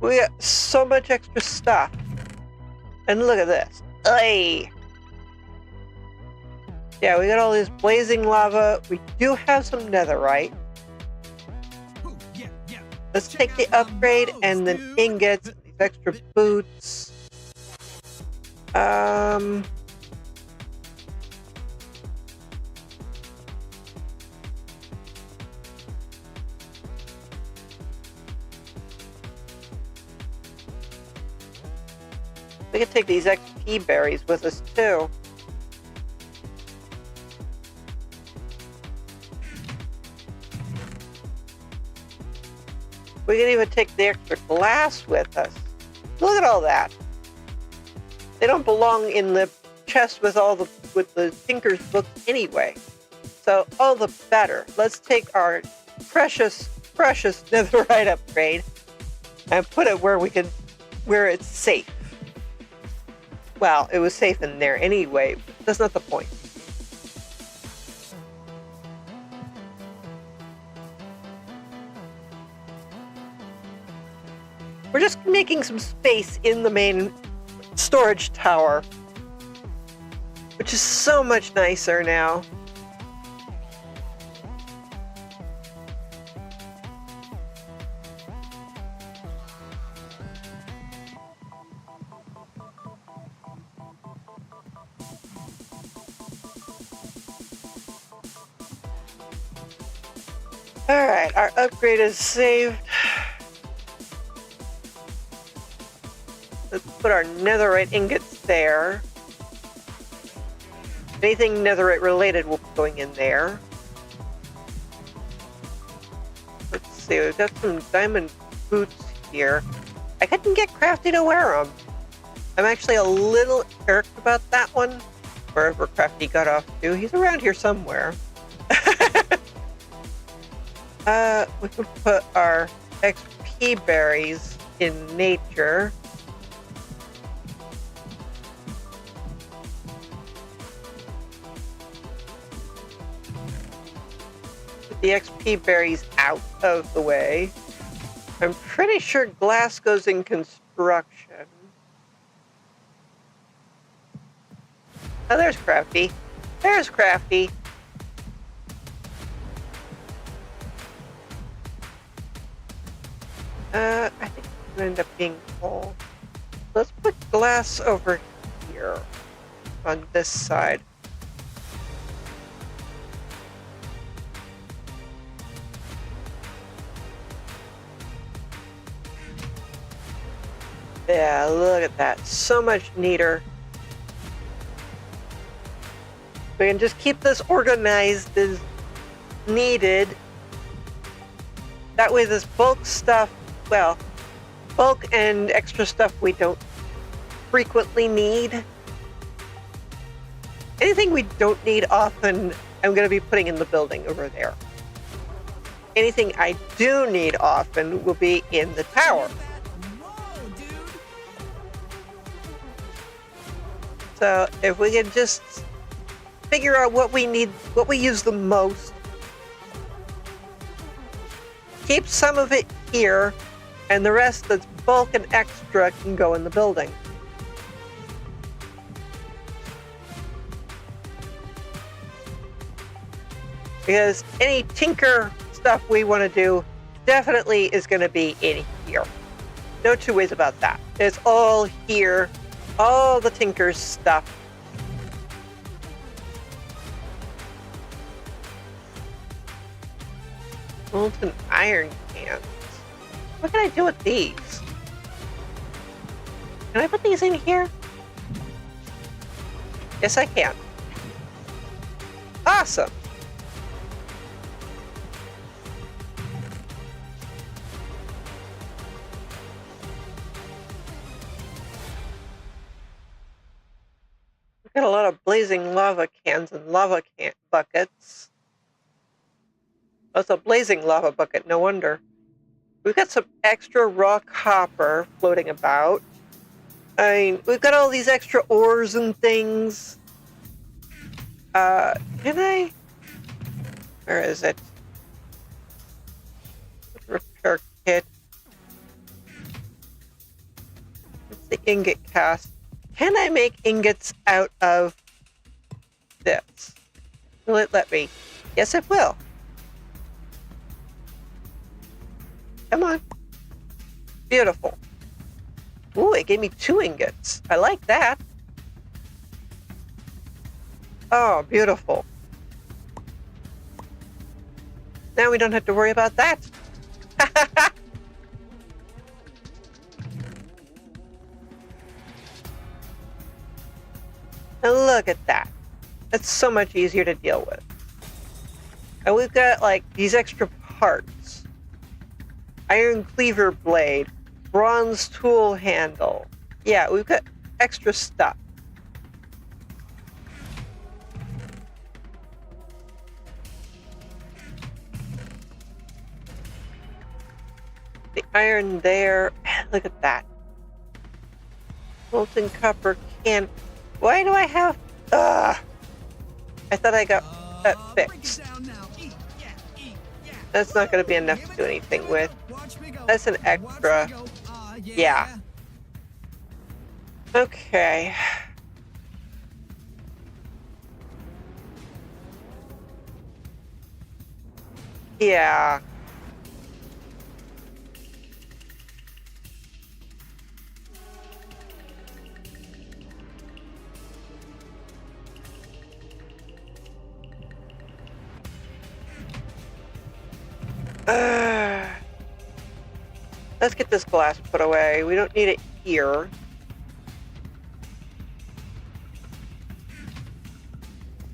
We got so much extra stuff. And look at this. Ay. Yeah, we got all this blazing lava. We do have some netherite. Ooh, yeah, yeah. Let's take the upgrade and then ingots, and these extra boots. We can take these XP berries with us too. We can even take the extra glass with us. Look at all that. They don't belong in the chest with the Tinker's books anyway. So all the better. Let's take our precious netherite upgrade and put it where it's safe. Well, it was safe in there anyway, but that's not the point. We're just making some space in the main storage tower, which is so much nicer now. Alright, our upgrade is saved. Let's put our netherite ingots there. Anything netherite related will be going in there. Let's see, we've got some diamond boots here. I couldn't get Crafty to wear them. I'm actually a little irked about that one. Wherever Crafty got off to. He's around here somewhere. We can put our XP berries in nature. Put the XP berries out of the way. I'm pretty sure glass goes in construction. Oh, there's Crafty. There's Crafty. I think it's going to end up being full. Let's put glass over here on this side. Yeah, look at that. So much neater. We can just keep this organized as needed. That way this bulk stuff, well, bulk and extra stuff we don't frequently need. Anything we don't need often, I'm going to be putting in the building over there. Anything I do need often will be in the tower. So if we could just figure out what we need, what we use the most, keep some of it here, and the rest that's bulk and extra can go in the building. Because any tinker stuff we want to do definitely is going to be in here. No two ways about that. It's all here. All the tinker's stuff. Molten iron cans. What can I do with these? Can I put these in here? Yes, I can. Awesome. Got a lot of blazing lava cans and lava buckets. That's a blazing lava bucket, no wonder. We've got some extra raw copper floating about. I mean, we've got all these extra ores and things. Can I? Where is it? Repair kit. It's the ingot cast. Can I make ingots out of this? Will it let me? Yes, it will. Come on. Beautiful. Ooh, it gave me 2 ingots. I like that. Oh, beautiful. Now we don't have to worry about that. And look at that. That's so much easier to deal with. And we've got like these extra parts. Iron cleaver blade, bronze tool handle. Yeah, we've got extra stuff. The iron there. Look at that. Molten copper can. Why do I have... I thought I got that fixed. That's not going to be enough to do anything with. That's an extra. Yeah. Okay. Yeah. Let's get this glass put away. We don't need it here.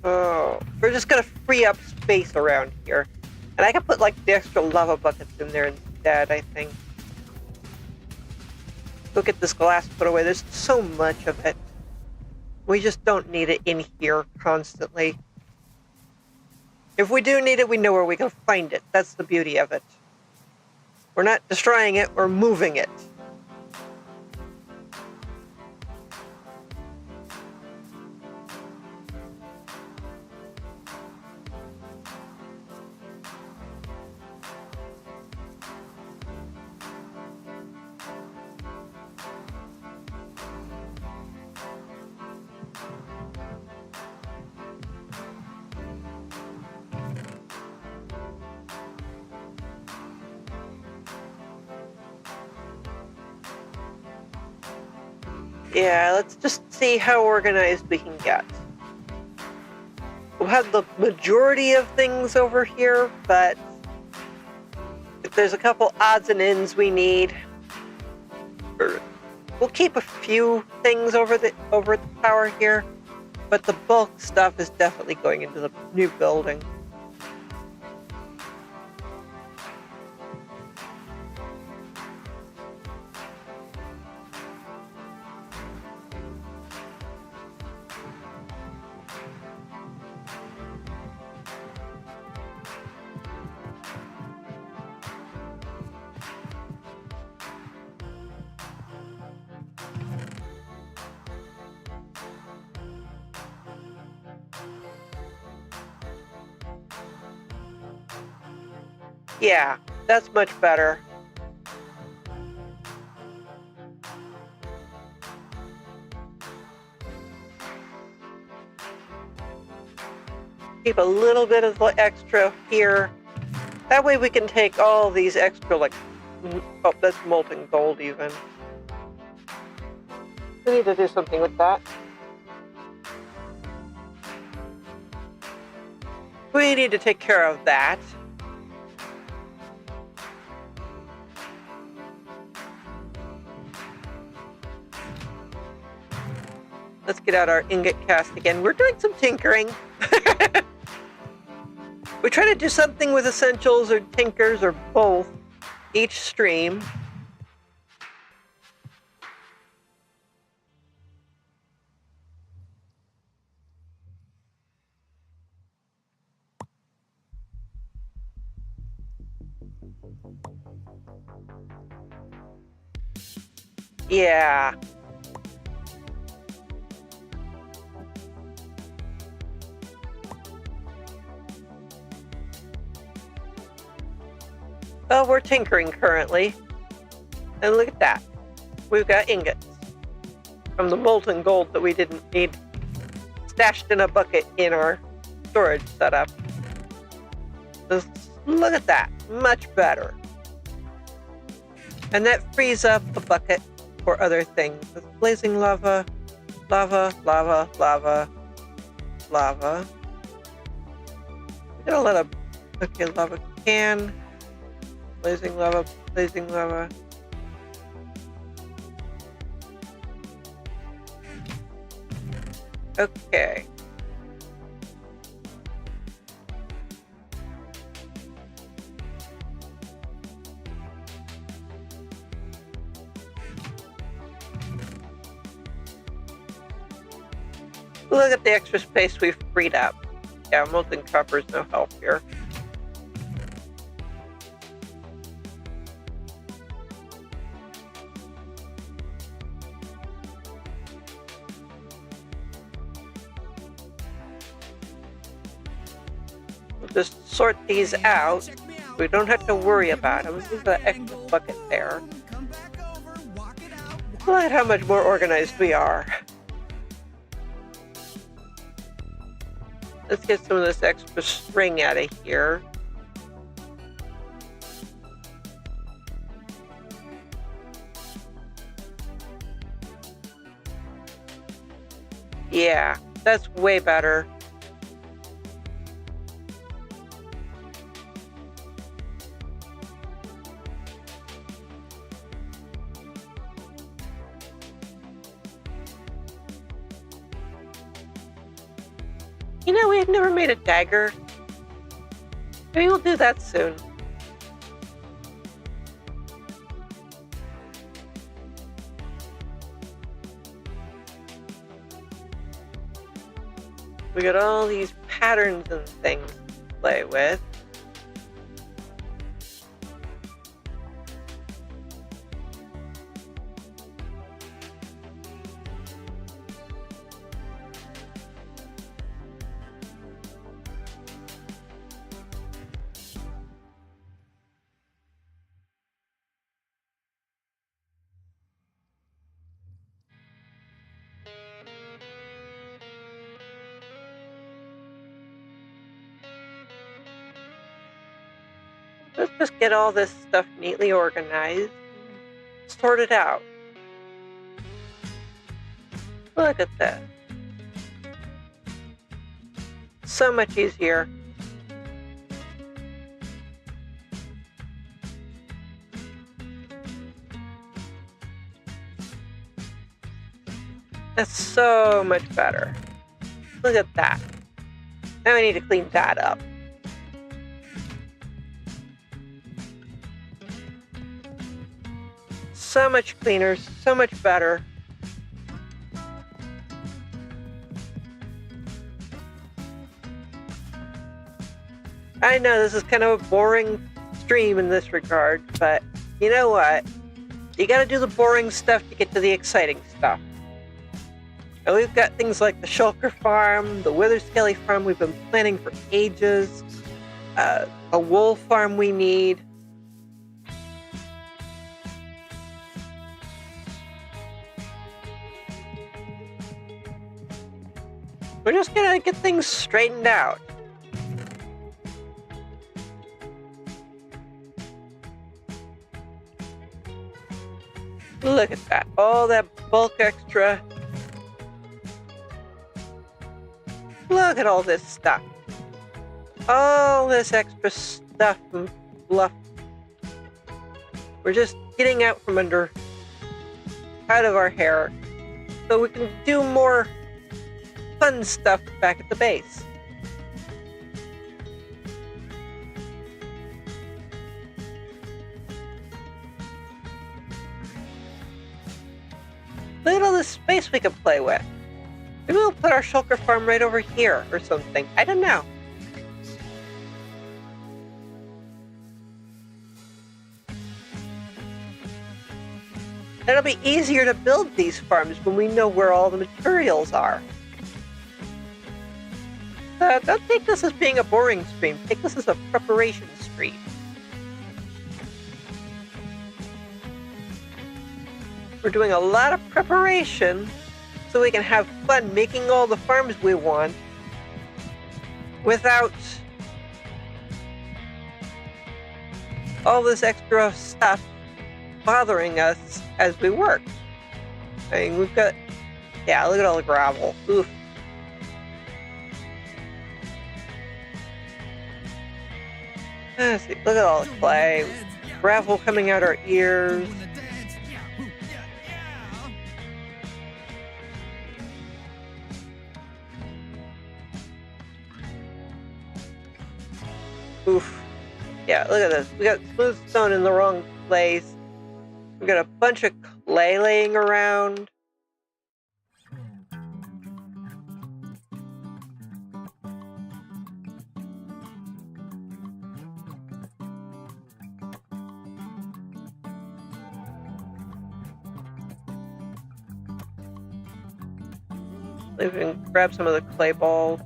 Oh, we're just gonna free up space around here. And I can put like the extra lava buckets in there instead, I think. Go get this glass put away. There's so much of it. We just don't need it in here constantly. If we do need it, we know where we can find it. That's the beauty of it. We're not destroying it, we're moving it. Yeah, let's just see how organized we can get. We'll have the majority of things over here, but if there's a couple odds and ends we need, we'll keep a few things over the tower here, but the bulk stuff is definitely going into the new building. Yeah, that's much better. Keep a little bit of extra here. That way we can take all these extra, like, oh, that's molten gold even. We need to do something with that. We need to take care of that. Let's get out our ingot cast again. We're doing some tinkering. We try to do something with essentials or tinkers or both each stream. Yeah. Well, we're tinkering currently. And look at that. We've got ingots from the molten gold that we didn't need stashed in a bucket in our storage setup. Just look at that. Much better. And that frees up a bucket for other things. With blazing lava, lava, lava, lava, lava. We got a lot of, okay, lava can. Blazing lava, blazing lava. Okay. Look at the extra space we've freed up. Yeah, molten copper's no help here. We'll just sort these out. We don't have to worry about them. Leave that extra bucket there. Look at how much more organized we are. Let's get some of this extra string out of here. Yeah, that's way better. You know, we've never made a dagger. Maybe we'll do that soon. We got all these patterns and things to play with. Let's just get all this stuff neatly organized, sort it out. Look at this. So much easier. That's so much better. Look at that. Now I need to clean that up. So much cleaner, so much better. I know this is kind of a boring stream in this regard, but you know what? You gotta do the boring stuff to get to the exciting stuff. And we've got things like the Shulker farm, the Wither Skelly farm we've been planning for ages. a wool farm we need. We're just gonna get things straightened out. Look at that. All that bulk extra. Look at all this stuff. All this extra stuff and fluff. We're just getting out from under, out of our hair, so we can do more fun stuff back at the base. Look at all this space we can play with. Maybe we'll put our shulker farm right over here or something. I don't know. It'll be easier to build these farms when we know where all the materials are. Don't take this as being a boring stream. Take this as a preparation stream. We're doing a lot of preparation so we can have fun making all the farms we want without all this extra stuff bothering us as we work. I mean, we've got, yeah, look at all the gravel. Oof. Let's see, look at all the clay. Gravel coming out our ears. Oof. Yeah, look at this. We got smooth stone in the wrong place. We got a bunch of clay laying around. We can grab some of the clay balls.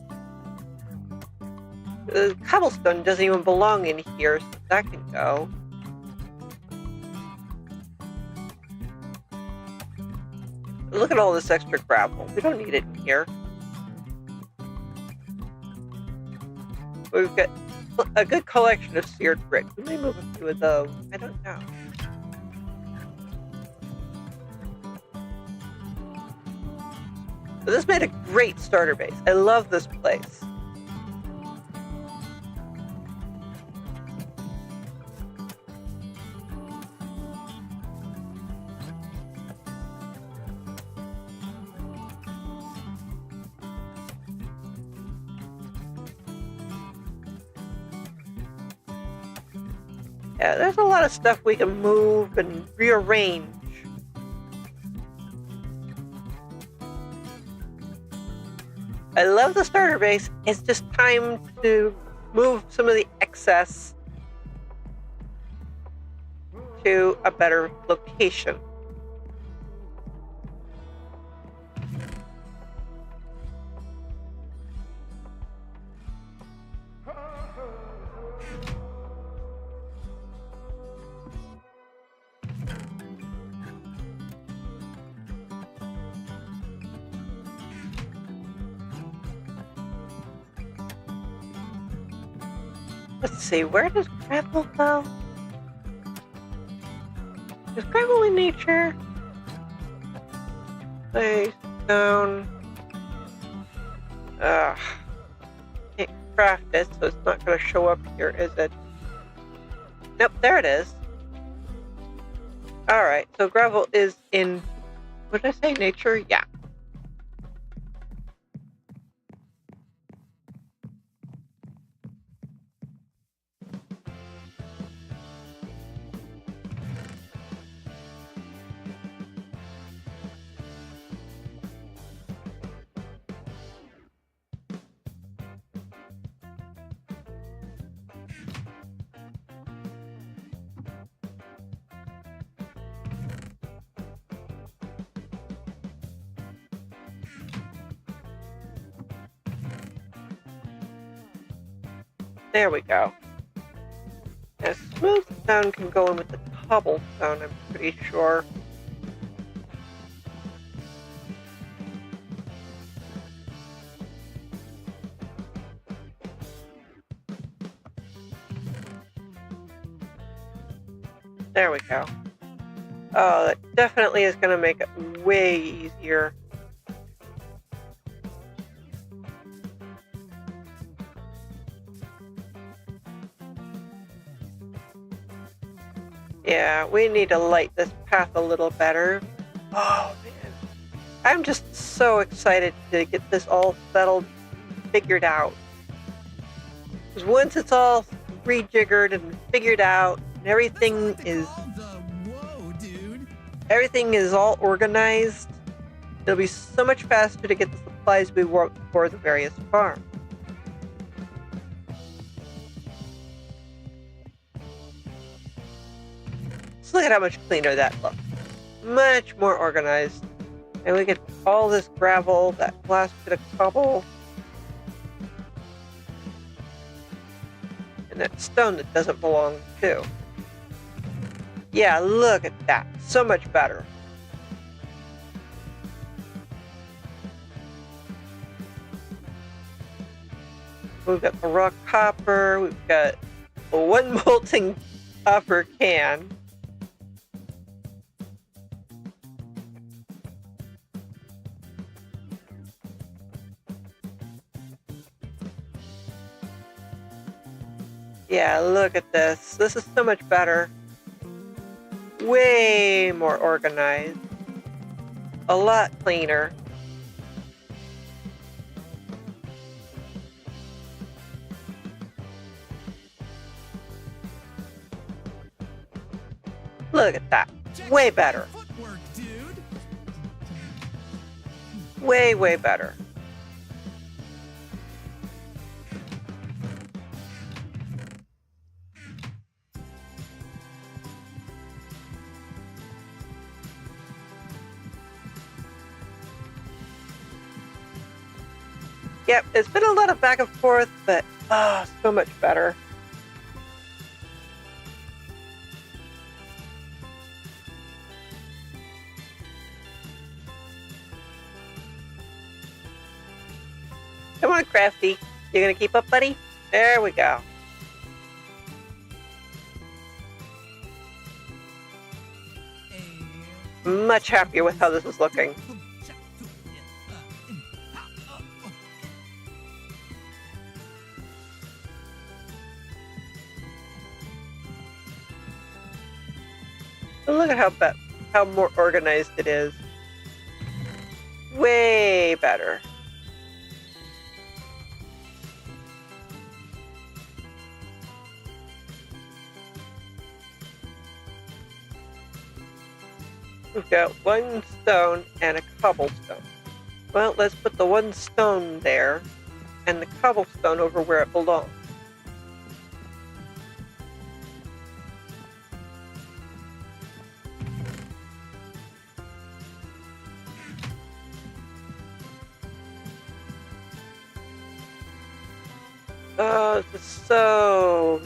The cobblestone doesn't even belong in here, so that can go. Look at all this extra gravel. We don't need it in here. We've got a good collection of seared brick. We may move a few of those. I don't know. But this made a great starter base. I love this place. Yeah, there's a lot of stuff we can move and rearrange. I love the starter base. It's just time to move some of the excess to a better location. Let's see, where does gravel go? Is gravel in nature? Clay, stone. Can't craft it, so it's not going to show up here, is it? Nope, there it is. Alright, so gravel is in, what did I say, nature? Yeah. There we go. Yeah, smooth stone can go in with the cobblestone, I'm pretty sure. There we go. Oh, that definitely is going to make it way easier. Yeah, we need to light this path a little better. Oh, man. I'm just so excited to get this all settled, figured out. Because once it's all rejiggered and figured out, and everything is all organized, it'll be so much faster to get the supplies we want for the various farms. So look at how much cleaner that looks. Much more organized. And we get all this gravel, that last bit of cobble, and that stone that doesn't belong too. Yeah, look at that. So much better. We've got the raw copper. We've got one molten copper can. Yeah, look at this. This is so much better. Way more organized. A lot cleaner. Look at that. Way better. Way, way better. Yep, it's been a lot of back and forth, but so much better. Come on, Crafty. You gonna keep up, buddy? There we go. Much happier with how this is looking. And look at how more organized it is. Way better. We've got one stone and a cobblestone. Well, let's put the one stone there and the cobblestone over where it belongs. Oh, this is so...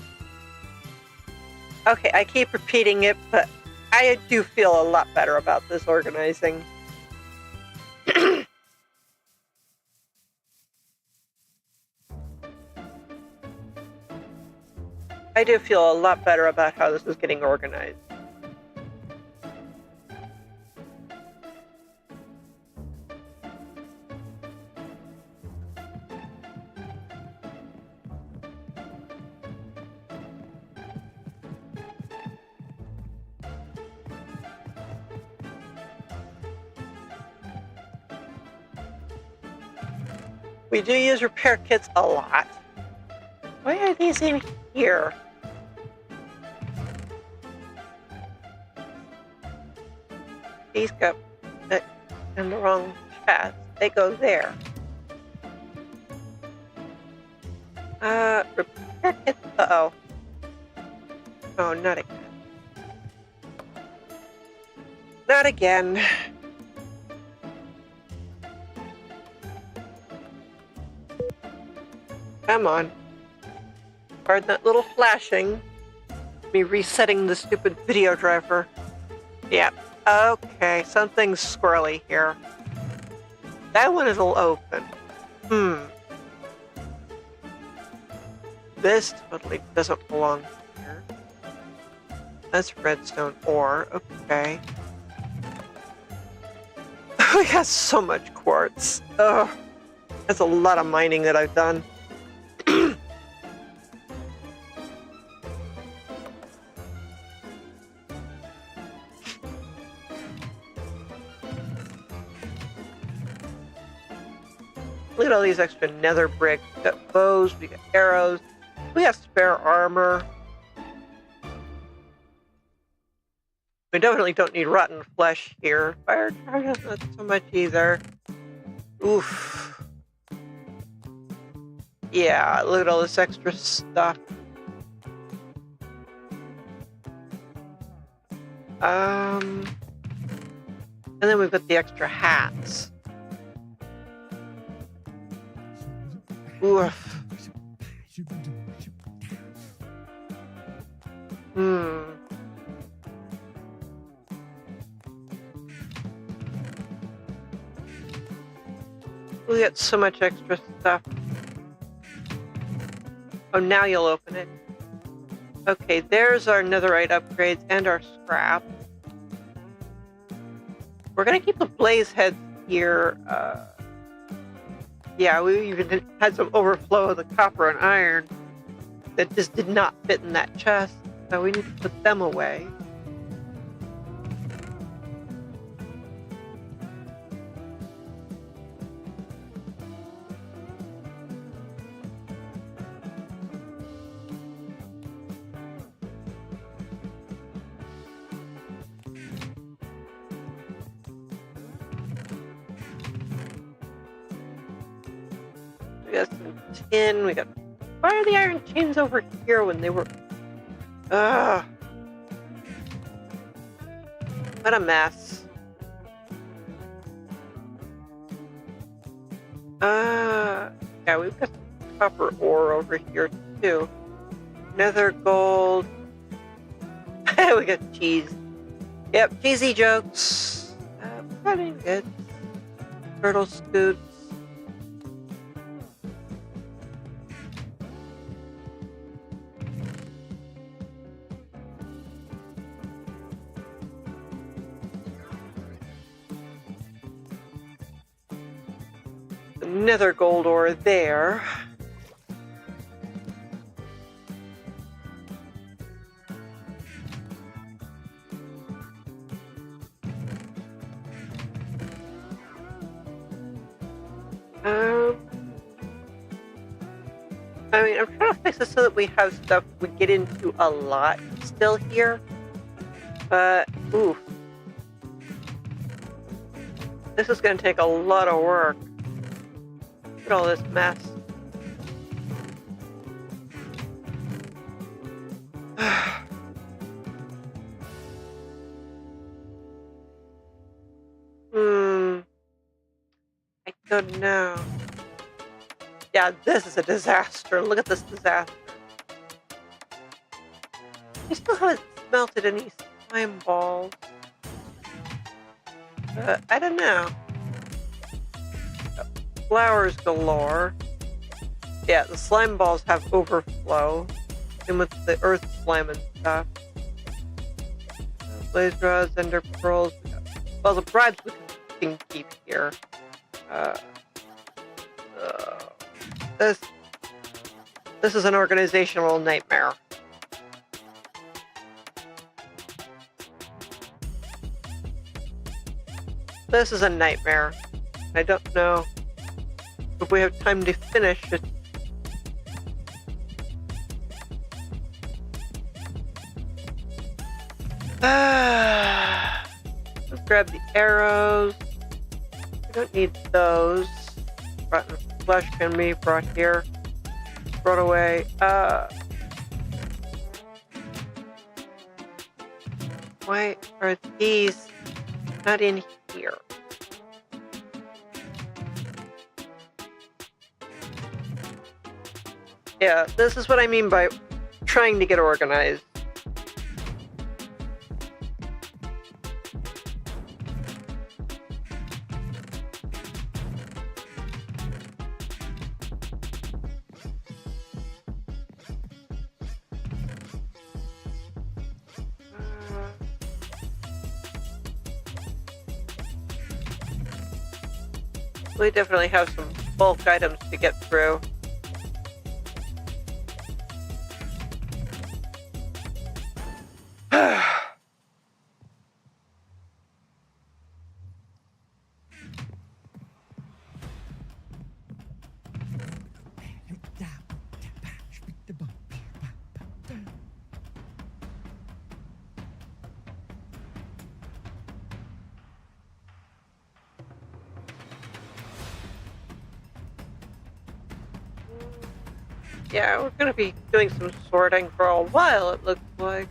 Okay, I keep repeating it, but I do feel a lot better about this organizing. I do feel a lot better about how this is getting organized. We do use repair kits a lot. Why are these in here? These go in the wrong chest. They go there. Repair kits. Uh-oh. Oh, not again. Not again. Come on. Pardon that little flashing. Me resetting the stupid video driver. Yep. Okay, something's squirrely here. That one is all open. This totally doesn't belong here. That's redstone ore. Okay. We got so much quartz. Ugh. That's a lot of mining that I've done. Look at all these extra nether bricks. We got bows, we got arrows, we have spare armor. We definitely don't need rotten flesh here. Fire charges, not so much either. Oof. Yeah, look at all this extra stuff. And then we've got the extra hats. Oof. We got so much extra stuff. Oh, now you'll open it. Okay, there's our netherite upgrades and our scrap. We're gonna keep the blaze heads here. Yeah, we even had some overflow of the copper and iron that just did not fit in that chest, so we need to put them away. We got some tin, we got... Why are the iron chains over here when they were... Ugh. What a mess. Yeah, we've got some copper ore over here too. Nether gold. We got cheese. Yep, cheesy jokes. Pretty good. Turtle scoots. Nether gold ore there. I mean, I'm trying to fix this so that we have stuff we get into a lot still here. But, oof. This is going to take a lot of work. Look at all this mess. I don't know. Yeah, this is a disaster. Look at this disaster. I still haven't smelted any slime balls. I don't know. Flowers galore. Yeah, the slime balls have overflow. And with the earth slime and stuff. Blaze rods, ender pearls. Well, the bribes we can keep here. This is an organizational nightmare. This is a nightmare. I don't know if we have time to finish it. Let's grab the arrows. I don't need those. Rotten flesh can be brought here. Brought away. Why are these not in here? Yeah, this is what I mean by trying to get organized. We definitely have some bulk items to get through. Yeah, we're going to be doing some sorting for a while, it looks like.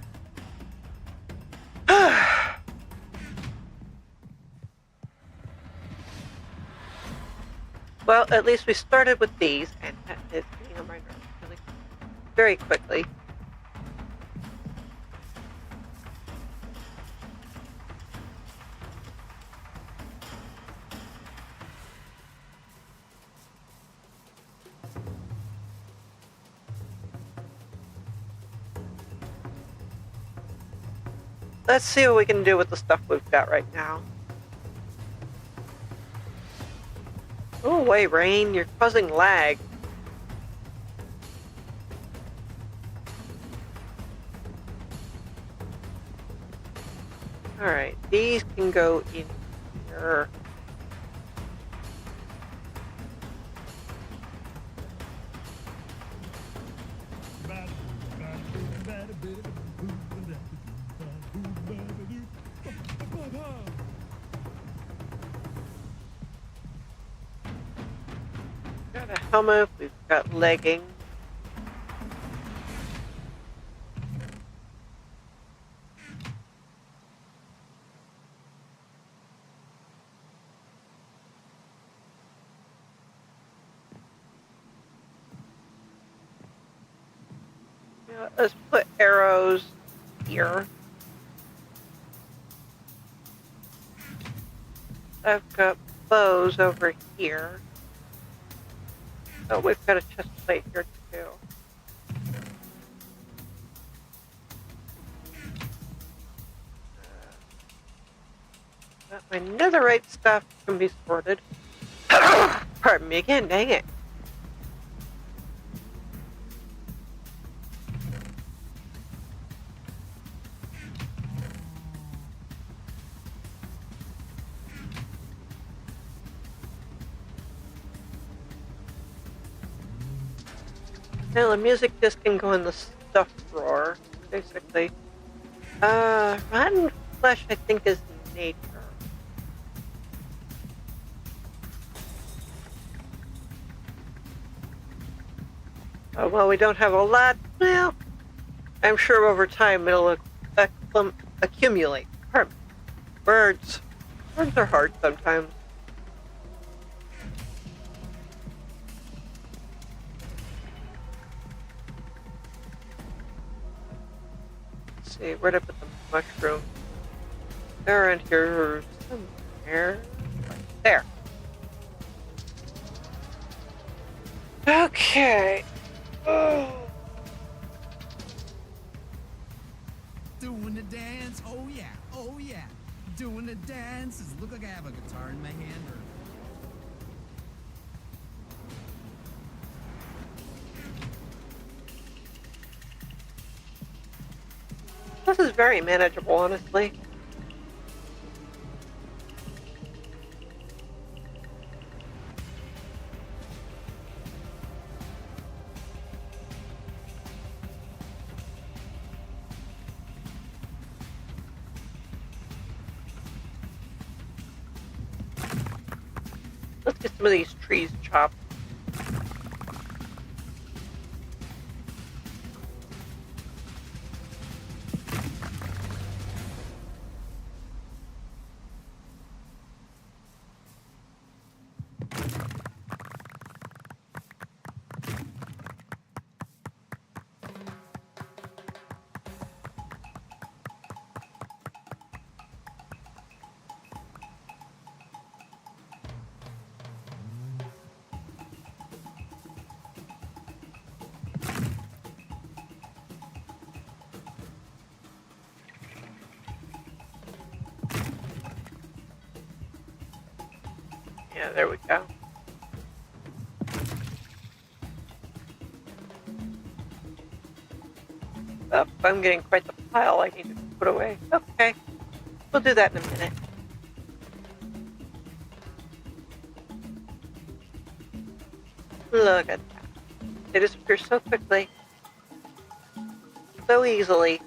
Well, at least we started with these, and that is getting on my nerves really very quickly. Let's see what we can do with the stuff we've got right now. Go away, Rain. You're causing lag. Alright, these can go in here. Got a helmet, we've got leggings. Yeah, let's put arrows here. I've got bows over here. Oh, we've got a chest plate here too. My netherite stuff can be sorted. Pardon me again, dang it. Now the music disc can go in the stuff drawer, basically. Rotten flesh, I think, is nature. Well, we don't have a lot. Well, I'm sure over time it'll accumulate. Pardon me. Birds. Birds are hard sometimes. Let's see, where'd I put the mushroom? They're in here somewhere. Right there. Okay. Oh. Doing the dance, oh yeah, oh yeah. Doing the dance. Does it look like I have a guitar in my hand or... This is very manageable, honestly. Let's get some of these trees chopped. Yeah, there we go. I'm getting quite the pile I need to put away. Okay, we'll do that in a minute. Look at that. They disappear so quickly. So easily.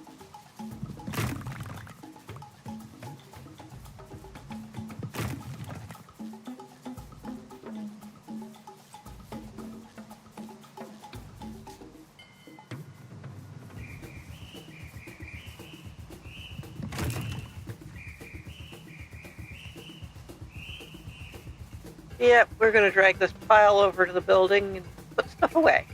Yep, we're going to drag this pile over to the building and put stuff away.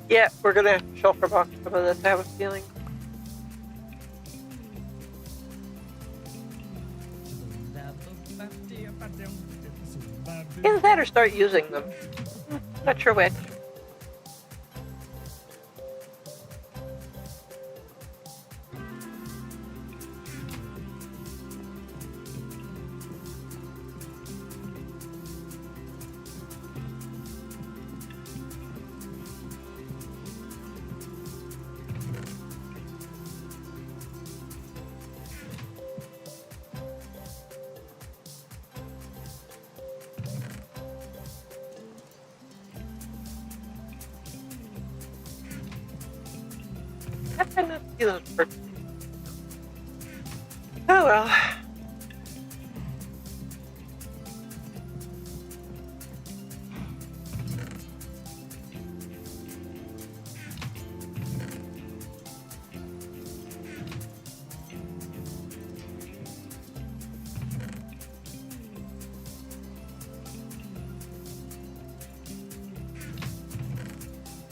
Yeah, we're gonna have to shulker box some of this, I have a feeling. Either that or start using them. Not sure which. I tend not to see those birds. Oh well.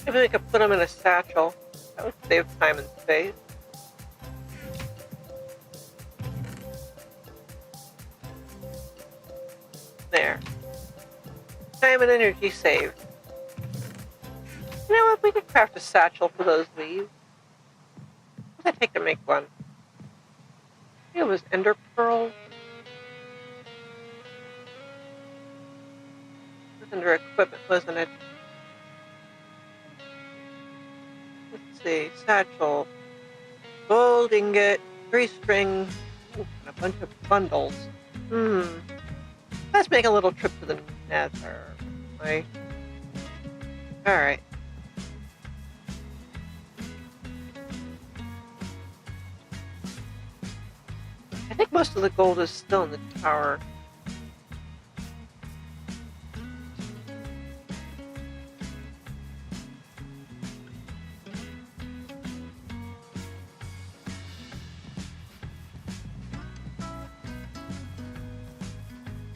Maybe we could put them in a satchel. That would save time and space. There. Time and energy saved. You know what? We could craft a satchel for those leaves. What did I take to make one? I think it was ender pearls. It was under equipment, wasn't it? Let's see. Satchel. Gold ingot. 3 string. Ooh, and a bunch of bundles. Let's make a little trip to the nether. Right? Alright. I think most of the gold is still in the tower.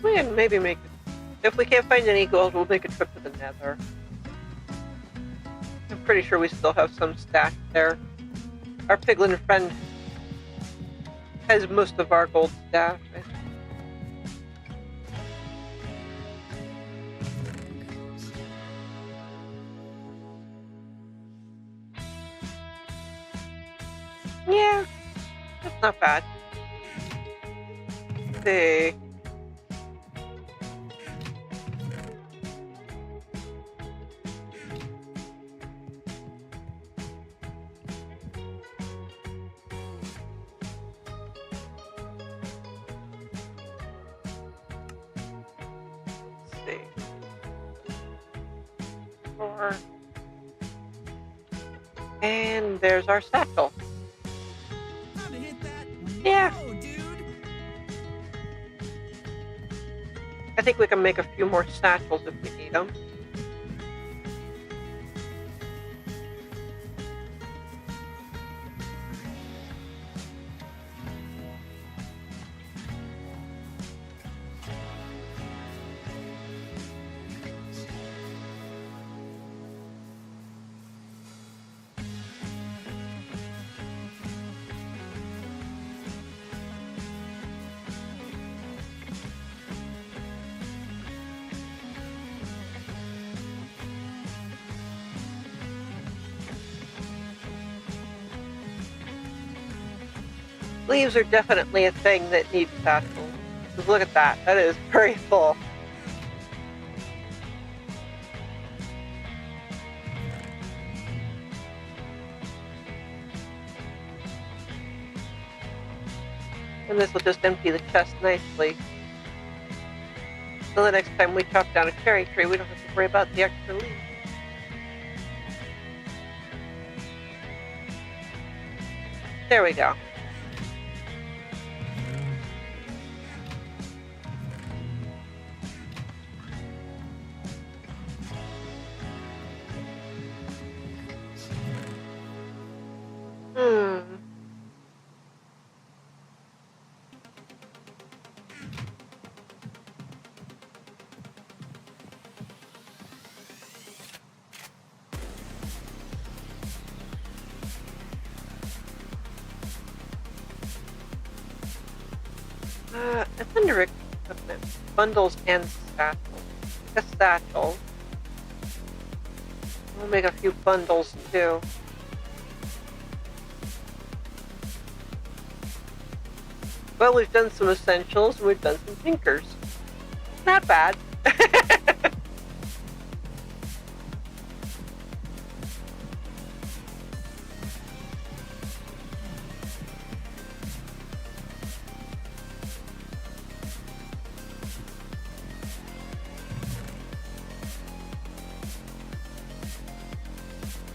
We can maybe make it. If we can't find any gold, we'll make a trip to the nether. I'm pretty sure we still have some stashed there. Our piglin friend has most of our gold stashed. Yeah, that's not bad. Let's see. And there's our satchel. How'd hit that? Yeah. Whoa, dude. I think we can make a few more satchels if we need them. Leaves are definitely a thing that needs satchels. Just look at that. That is very full. And this will just empty the chest nicely. So the next time we chop down a cherry tree, we don't have to worry about the extra leaves. There we go. It's under equipment. Bundles and satchels. A satchel. We'll make a few bundles too. Well, we've done some essentials and we've done some tinkers. Not bad.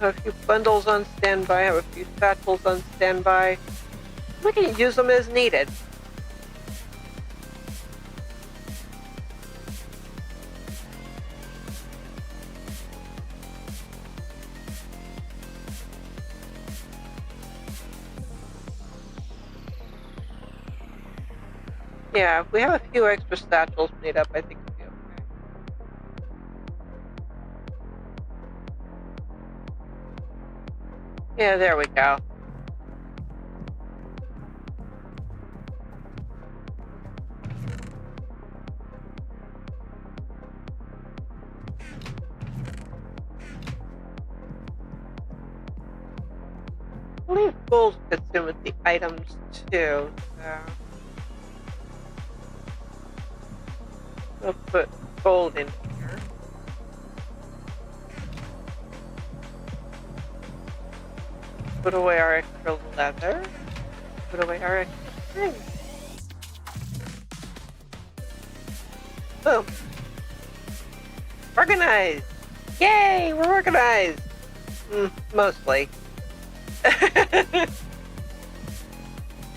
Have a few bundles on standby, have a few satchels on standby. We can use them as needed. Yeah, if we have a few extra satchels made up, I think we'll be okay. Yeah, there we go. I believe gold fits in with the items too, so we'll put gold in here. Put away our extra leather. Put away our extra string. Boom. Organized! Yay! We're organized! Mostly.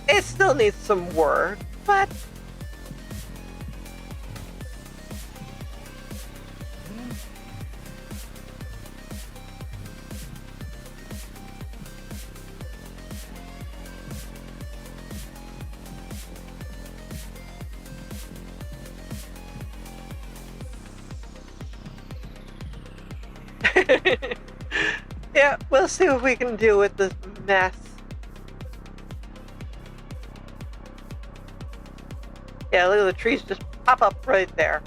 It still needs some work, but yeah, we'll see what we can do with this mess. Yeah, look at the trees just pop up right there.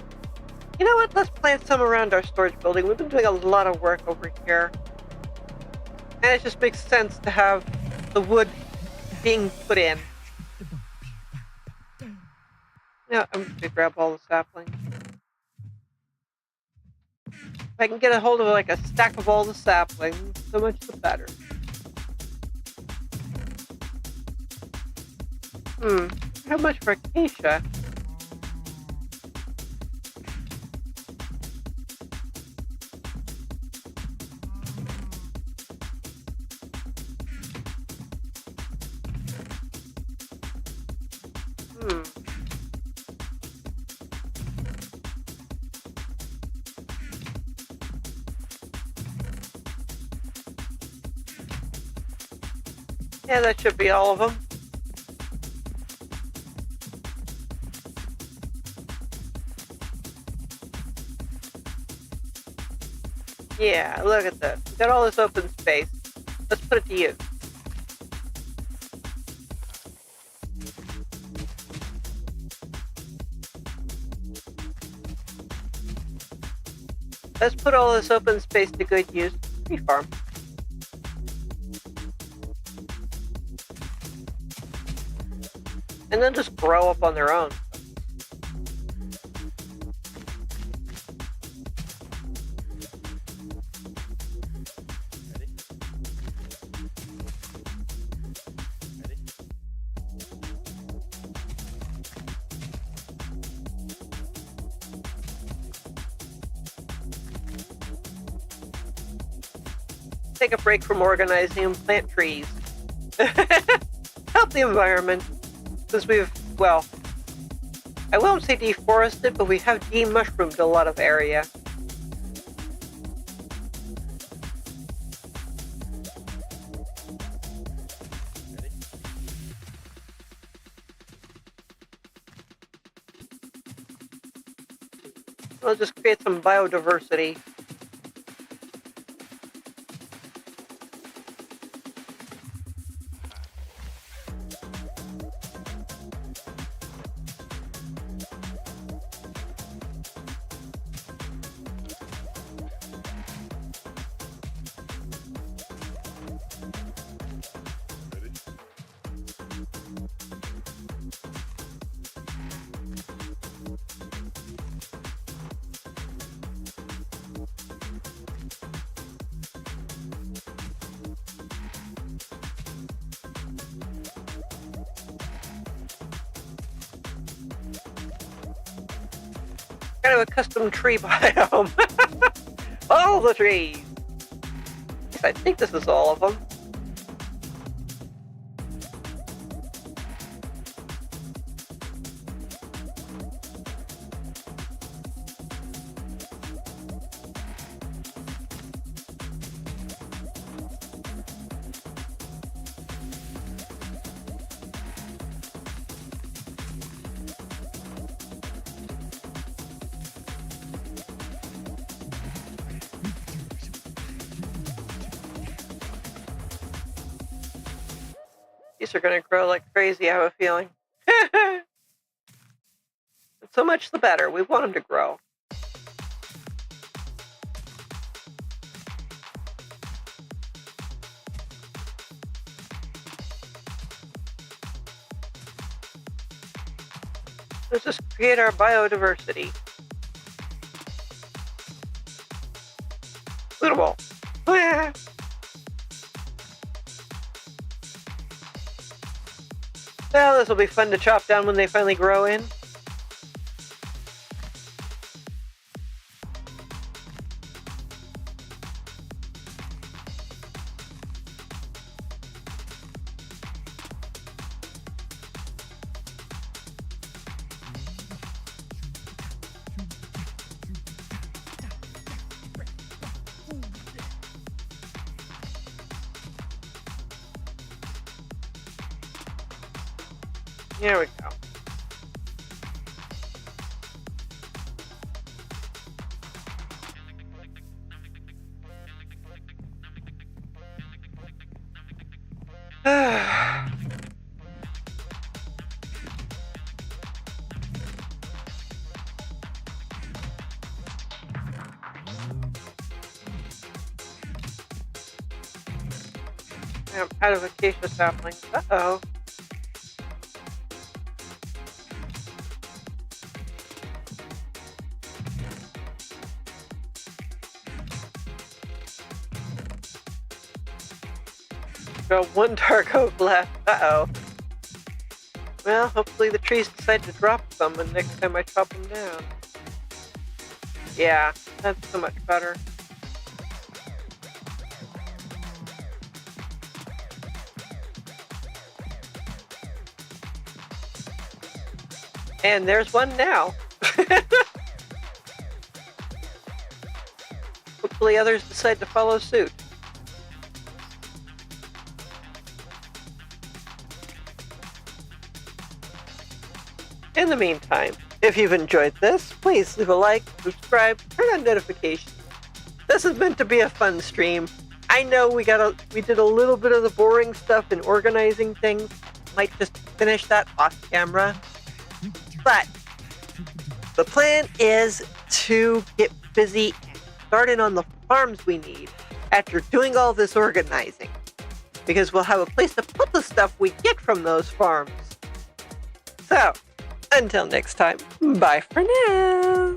You know what? Let's plant some around our storage building. We've been doing a lot of work over here. And it just makes sense to have the wood being put in. Yeah, I'm going to grab all the saplings. If I can get a hold of like a stack of all the saplings, so much the better. How much for acacia? Yeah, that should be all of them. Yeah, look at this. We got all this open space. Let's put it to use. Let's put all this open space to good use. Tree farm. And then just grow up on their own. Take a break from organizing and plant trees. Help the environment. Because we've, well, I won't say deforested, but we have de-mushroomed a lot of area. We'll just create some biodiversity. Kind of a custom tree biome. All the trees. I think this is all of them. These are going to grow like crazy, I have a feeling. So much the better. We want them to grow. Let's just create our biodiversity. Suitable. Well, this will be fun to chop down when they finally grow in. There we go. I'm out of acacia saplings. Uh-oh. Got one dark oak left. Uh-oh. Well, hopefully the trees decide to drop some the next time I chop them down. Yeah, that's so much better. And there's one now. Hopefully others decide to follow suit. In the meantime, if you've enjoyed this, please leave a like, subscribe, turn on notifications. This is meant to be a fun stream. I know we did a little bit of the boring stuff in organizing things. Might just finish that off camera. But the plan is to get busy and start in on the farms we need after doing all this organizing. Because we'll have a place to put the stuff we get from those farms. So, until next time, bye for now.